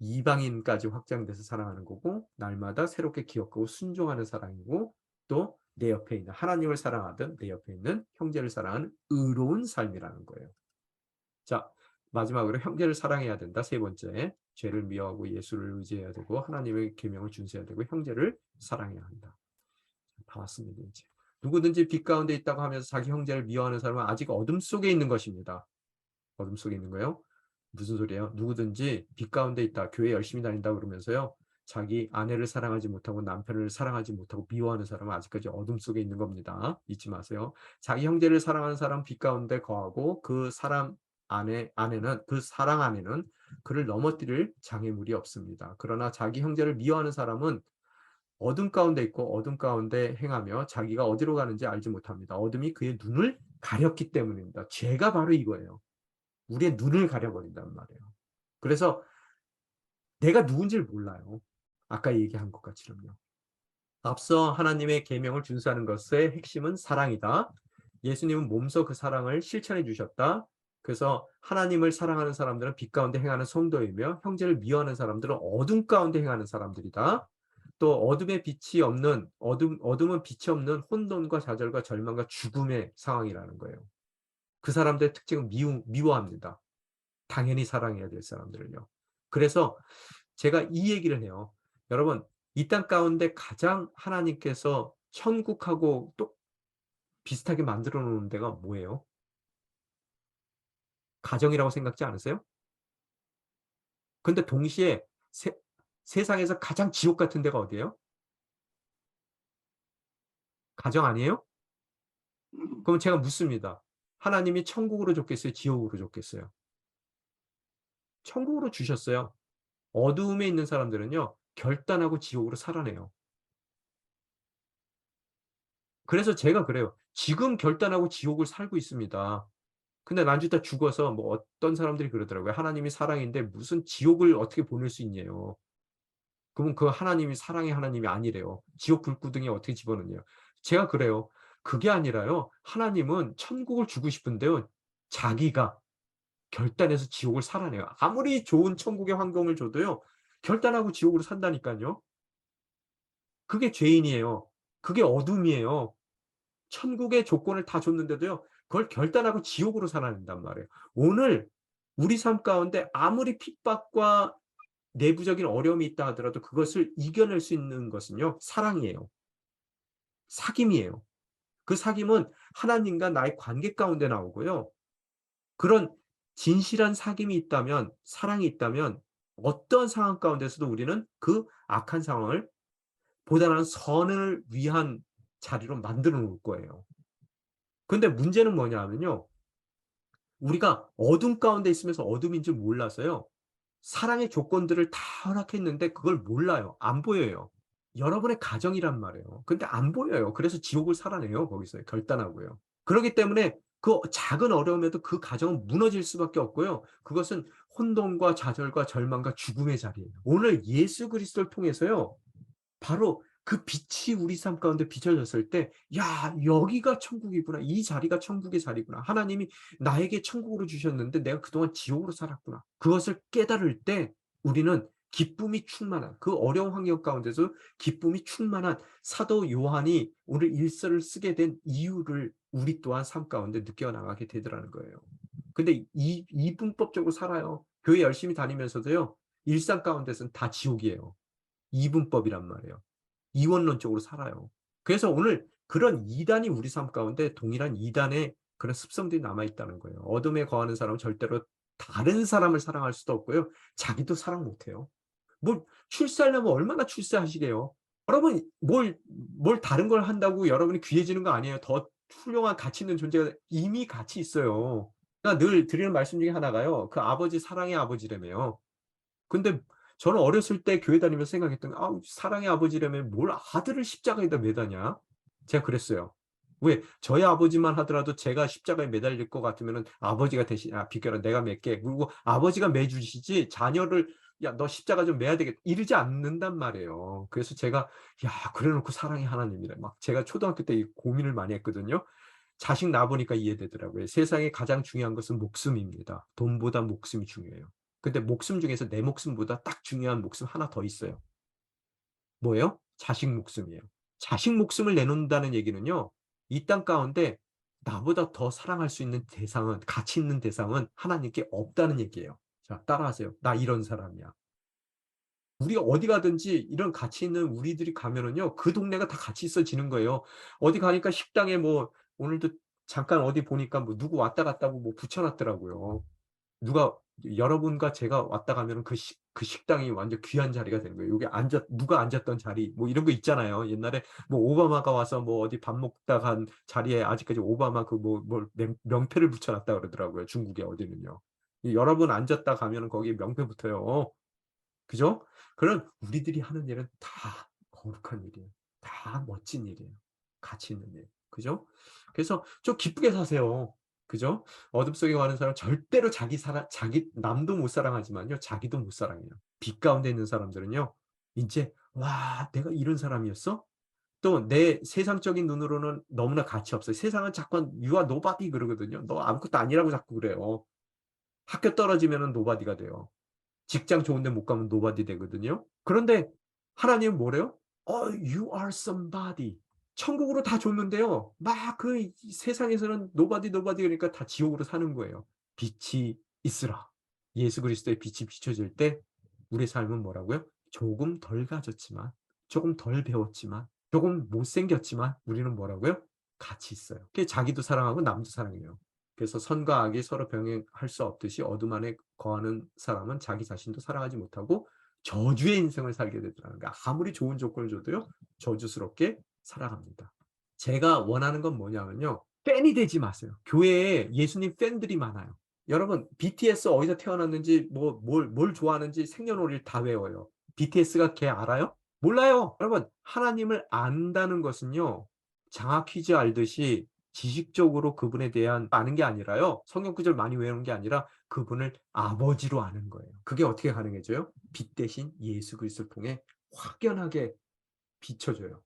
이방인까지 확장돼서 사랑하는 거고 날마다 새롭게 기억하고 순종하는 사랑이고 또 내 옆에 있는 하나님을 사랑하든 내 옆에 있는 형제를 사랑하는 의로운 삶이라는 거예요. 자, 마지막으로 형제를 사랑해야 된다. 세 번째, 죄를 미워하고 예수를 의지해야 되고 하나님의 계명을 준수해야 되고 형제를 사랑해야 한다. 다 왔습니다, 이제. 누구든지 빛 가운데 있다고 하면서 자기 형제를 미워하는 사람은 아직 어둠 속에 있는 것입니다. 어둠 속에 있는 거예요? 무슨 소리예요? 누구든지 빛 가운데 있다. 교회 열심히 다닌다 그러면서요. 자기 아내를 사랑하지 못하고 남편을 사랑하지 못하고 미워하는 사람은 아직까지 어둠 속에 있는 겁니다. 잊지 마세요. 자기 형제를 사랑하는 사람 빛 가운데 거하고 그 사람 안에는 그 사랑 안에는 그를 넘어뜨릴 장애물이 없습니다. 그러나 자기 형제를 미워하는 사람은 어둠 가운데 있고 어둠 가운데 행하며 자기가 어디로 가는지 알지 못합니다. 어둠이 그의 눈을 가렸기 때문입니다. 죄가 바로 이거예요. 우리의 눈을 가려버린단 말이에요. 그래서 내가 누군지를 몰라요. 아까 얘기한 것 같이는요. 앞서 하나님의 계명을 준수하는 것의 핵심은 사랑이다. 예수님은 몸소 그 사랑을 실천해 주셨다. 그래서 하나님을 사랑하는 사람들은 빛 가운데 행하는 성도이며 형제를 미워하는 사람들은 어둠 가운데 행하는 사람들이다. 또 어둠은 빛이 없는 혼돈과 좌절과 절망과 죽음의 상황이라는 거예요. 그 사람들의 특징은 미워합니다. 당연히 사랑해야 될 사람들을요. 그래서 제가 이 얘기를 해요. 여러분, 이 땅 가운데 가장 하나님께서 천국하고 또 비슷하게 만들어 놓은 데가 뭐예요? 가정이라고 생각지 않으세요? 근데 동시에 세 세상에서 가장 지옥 같은 데가 어디예요? 가정 아니에요? 그럼 제가 묻습니다. 하나님이 천국으로 줬겠어요? 지옥으로 줬겠어요? 천국으로 주셨어요. 어두움에 있는 사람들은요, 결단하고 지옥으로 살아내요. 그래서 제가 그래요. 지금 결단하고 지옥을 살고 있습니다. 근데 나중에 다 죽어서 뭐 어떤 사람들이 그러더라고요. "하나님이 사랑인데 무슨 지옥을 어떻게 보낼 수 있냐요." 그러면 그 하나님이 사랑의 하나님이 아니래요. 지옥 불구덩이에 어떻게 집어넣냐요. 제가 그래요. 그게 아니라요. 하나님은 천국을 주고 싶은데요. 자기가 결단해서 지옥을 살아내요. 아무리 좋은 천국의 환경을 줘도요. 결단하고 지옥으로 산다니깐요. 그게 죄인이에요. 그게 어둠이에요. 천국의 조건을 다 줬는데도요. 그걸 결단하고 지옥으로 살아낸단 말이에요. 오늘 우리 삶 가운데 아무리 핍박과 내부적인 어려움이 있다 하더라도 그것을 이겨낼 수 있는 것은요. 사랑이에요. 사귐이에요. 그 사귐은 하나님과 나의 관계 가운데 나오고요. 그런 진실한 사귐이 있다면 사랑이 있다면 어떤 상황 가운데서도 우리는 그 악한 상황을 보다 나은 선을 위한 자리로 만들어 놓을 거예요. 근데 문제는 뭐냐 하면요. 우리가 어둠 가운데 있으면서 어둠인 줄 몰라서요. 사랑의 조건들을 다 허락했는데 그걸 몰라요. 안 보여요. 여러분의 가정이란 말이에요. 근데 안 보여요. 그래서 지옥을 살아내요, 거기서 결단하고요. 그러기 때문에 그 작은 어려움에도 그 가정은 무너질 수밖에 없고요. 그것은 혼돈과 좌절과 절망과 죽음의 자리예요. 오늘 예수 그리스도를 통해서요. 바로 그 빛이 우리 삶 가운데 비춰졌을 때 '야 여기가 천국이구나. 이 자리가 천국의 자리구나. 하나님이 나에게 천국으로 주셨는데 내가 그동안 지옥으로 살았구나.' 그것을 깨달을 때 우리는 기쁨이 충만한 그 어려운 환경 가운데서 기쁨이 충만한 사도 요한이 오늘 일서를 쓰게 된 이유를 우리 또한 삶 가운데 느껴나가게 되더라는 거예요. 근데 이분법적으로 살아요. 교회 열심히 다니면서도요. 일상 가운데서는 다 지옥이에요. 이분법이란 말이에요. 이원론적으로 살아요. 그래서 오늘 그런 이단이 우리 삶 가운데 동일한 이단의 그런 습성들이 남아 있다는 거예요. 어둠에 거하는 사람은 절대로 다른 사람을 사랑할 수도 없고요. 자기도 사랑 못 해요. 뭘 출세하려면 얼마나 출세하시게요. 여러분 뭘 다른 걸 한다고 여러분이 귀해지는 거 아니에요. 더 훌륭한 가치 있는 존재가 이미 같이 있어요. 제가 늘 드리는 말씀 중에 하나가요. 그 아버지 사랑의 아버지라며요. 근데 저는 어렸을 때 교회 다니면서 생각했던 게 '아우 사랑의 아버지라면 뭘 아들을 십자가에다 매다냐.' 제가 그랬어요. 왜 저희 아버지만 하더라도 제가 십자가에 매달릴 것 같으면은 아버지가 대신 "아 비켜라. 내가 맬게." 그리고 아버지가 매 주시지 자녀를 "야 너 십자가 좀 매야 되겠다." 이러지 않는단 말이에요. 그래서 제가 '야 그래 놓고 사랑의 하나님이래.' 막 제가 초등학교 때 이 고민을 많이 했거든요. 자식 낳아 보니까 이해되더라고요. 세상에 가장 중요한 것은 목숨입니다. 돈보다 목숨이 중요해요. 근데 목숨 중에서 내 목숨보다 딱 중요한 목숨 하나 더 있어요. 뭐예요? 자식 목숨이에요. 자식 목숨을 내놓는다는 얘기는요. 이 땅 가운데 나보다 더 사랑할 수 있는 대상은 가치 있는 대상은 하나님께 없다는 얘기예요. 자 따라하세요. "나 이런 사람이야." 우리가 어디 가든지 이런 가치 있는 우리들이 가면은요. 그 동네가 다 같이 있어지는 거예요. 어디 가니까 식당에 뭐 오늘도 잠깐 어디 보니까 뭐 누구 왔다 갔다고 뭐 붙여 놨더라고요. 누가 여러분과 제가 왔다 가면은 그 식당이 완전 귀한 자리가 되는 거예요. 여기 앉았 누가 앉았던 자리 뭐 이런 거 있잖아요. 옛날에 뭐 오바마가 와서 뭐 어디 밥 먹다 간 자리에 아직까지 오바마 그 뭐 뭘 명패를 붙여 놨다 그러더라고요, 중국에 어디는요. 이 여러분 앉았다 가면은 거기에 명패 붙어요. 그죠? 그런 우리들이 하는 일은 다 거룩한 일이에요. 다 멋진 일이에요. 가치 있는 일. 그죠? 그래서 좀 기쁘게 사세요. 그죠? 어둠 속에 가는 사람은 절대로 자기 남도 못 사랑하지만요. 자기도 못 사랑해요. 빛 가운데 있는 사람들은요. 인제 '와 내가 이런 사람이었어?' 또 내 세상적인 눈으로는 너무나 가치 없어요. 세상은 자꾸 "You are nobody." 그러거든요. "너 아무것도 아니라고." 자꾸 그래요. 학교 떨어지면은 nobody가 돼요. 직장 좋은 데 못 가면 노바디 되거든요. 그런데 하나님은 뭐래요? You are somebody. 천국으로 다 줬는데요. 막 그 세상에서는 노바디, 노바디 그러니까 다 지옥으로 사는 거예요. 빛이 있으라. 예수 그리스도의 빛이 비춰질 때 우리의 삶은 뭐라고요? 조금 덜 가졌지만, 조금 덜 배웠지만, 조금 못생겼지만 우리는 뭐라고요? 가치 있어요. 그게 자기도 사랑하고 남도 사랑해요. 그래서 선과 악이 서로 병행할 수 없듯이 어둠 안에 거하는 사람은 자기 자신도 살아가지 못하고 저주의 인생을 살게 되더라는 거예요. 아무리 좋은 조건을 줘도요, 저주스럽게 살아갑니다. 제가 원하는 건 뭐냐면요, 팬이 되지 마세요. 교회에 예수님 팬들이 많아요. 여러분, BTS 어디서 태어났는지, 뭘 좋아하는지 생년월일 다 외워요. BTS가 걔 알아요? 몰라요. 여러분, 하나님을 안다는 것은요, 장학 퀴즈 알듯이 지식적으로 그분에 대한 아는 게 아니라요, 성경 구절 많이 외우는 게 아니라 그분을 아버지로 아는 거예요. 그게 어떻게 가능해져요? 빛 대신 예수 그리스도를 통해 확연하게 비춰져요.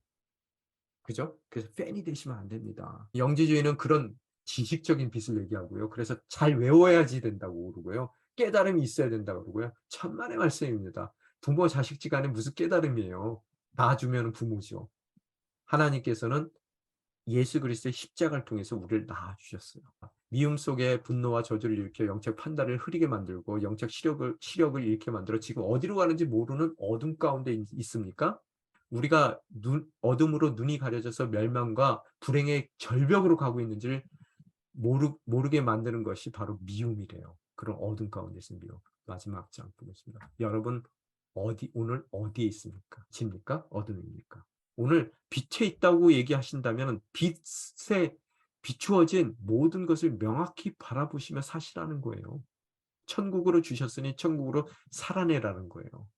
그죠? 그래서 팬이 되시면 안 됩니다. 영지주의는 그런 지식적인 빛을 얘기하고요. 그래서 잘 외워야지 된다고 그러고요. 깨달음이 있어야 된다고 그러고요. 천만의 말씀입니다. 부모 자식지간에 무슨 깨달음이에요. 다 주면 부모죠. 하나님께서는 예수 그리스도의 십자가를 통해서 우리를 낳아 주셨어요. 미움 속에 분노와 저주를 일으켜 영적 판단을 흐리게 만들고 영적 시력을 잃게 만들어 지금 어디로 가는지 모르는 어둠 가운데 있습니까? 우리가 어둠으로 눈이 가려져서 멸망과 불행의 절벽으로 가고 있는지를 모르게 만드는 것이 바로 미움이래요. 그런 어둠 가운데 있는 미움. 마지막 장 보겠습니다. 여러분, 오늘 어디에 있습니까? 집니까? 어둠입니까? 오늘 빛에 있다고 얘기하신다면 빛에 비추어진 모든 것을 명확히 바라보시며 사시라는 거예요. 천국으로 주셨으니 천국으로 살아내라는 거예요.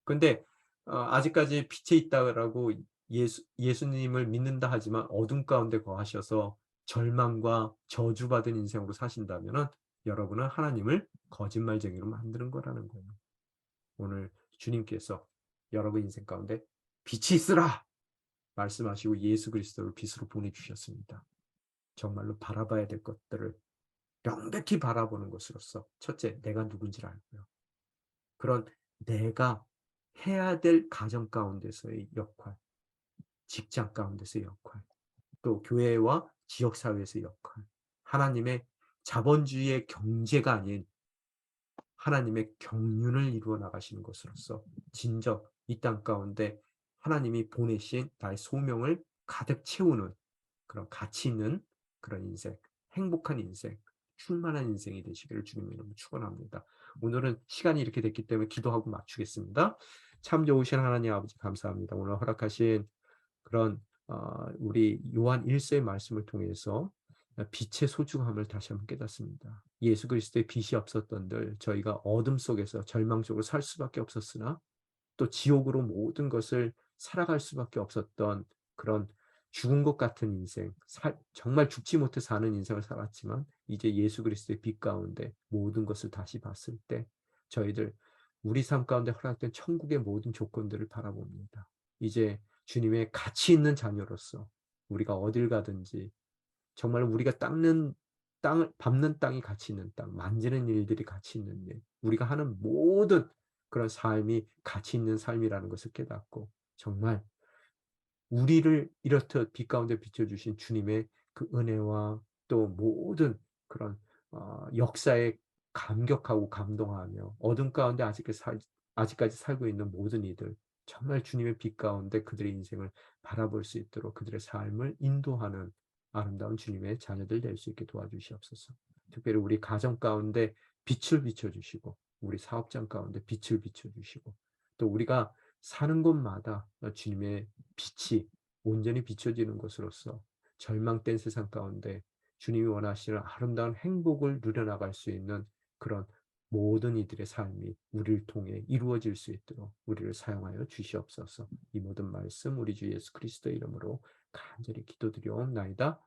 근데 아직까지 빛에 있다라고 예수님을 믿는다 하지만 어둠 가운데 거하셔서 절망과 저주받은 인생으로 사신다면은 여러분은 하나님을 거짓말쟁이로 만드는 거라는 거예요. 오늘 주님께서 여러분 인생 가운데 빛이 있으라 말씀하시고 예수 그리스도를 빛으로 보내주셨습니다. 정말로 바라봐야 될 것들을 명백히 바라보는 것으로서 첫째, 내가 누군지를 알고요. 그런 내가 해야 될 가정 가운데서의 역할, 직장 가운데서의 역할, 또 교회와 지역사회에서의 역할, 하나님의 자본주의의 경제가 아닌 하나님의 경륜을 이루어 나가시는 것으로서 진정 이 땅 가운데 하나님이 보내신 나의 소명을 가득 채우는 그런 가치 있는 그런 인생, 행복한 인생, 충만한 인생이 되시기를 주님의 이름으로 축원합니다. 오늘은 시간이 이렇게 됐기 때문에 기도하고 마치겠습니다. 참 좋으신 하나님 아버지 감사합니다. 오늘 허락하신 그런 우리 요한 1서의 말씀을 통해서 빛의 소중함을 다시 한번 깨닫습니다. 예수 그리스도의 빛이 없었던들 저희가 어둠 속에서 절망 속으로 살 수밖에 없었으나 또 지옥으로 모든 것을 살아갈 수밖에 없었던 그런 죽은 것 같은 인생, 정말 죽지 못해 사는 인생을 살았지만 이제 예수 그리스도의 빛 가운데 모든 것을 다시 봤을 때 저희들 우리 삶 가운데 허락된 천국의 모든 조건들을 바라봅니다. 이제 주님의 가치 있는 자녀로서 우리가 어딜 가든지 정말 우리가 밟는 땅이 가치 있는 땅, 만지는 일들이 가치 있는 일, 우리가 하는 모든 그런 삶이 가치 있는 삶이라는 것을 깨닫고 정말 우리를 이렇듯 빛 가운데 비춰주신 주님의 그 은혜와 또 모든 그런 역사에 감격하고 감동하며 어둠 가운데 아직까지 살고 있는 모든 이들 정말 주님의 빛 가운데 그들의 인생을 바라볼 수 있도록 그들의 삶을 인도하는 아름다운 주님의 자녀들 될 수 있게 도와주시옵소서. 특별히 우리 가정 가운데 빛을 비춰주시고 우리 사업장 가운데 빛을 비춰주시고 또 우리가 사는 곳마다 주님의 빛이 온전히 비춰지는 것으로서 절망된 세상 가운데 주님이 원하시는 아름다운 행복을 누려나갈 수 있는 그런 모든 이들의 삶이 우리를 통해 이루어질 수 있도록 우리를 사용하여 주시옵소서. 이 모든 말씀 우리 주 예수 그리스도의 이름으로 간절히 기도드려옵나이다.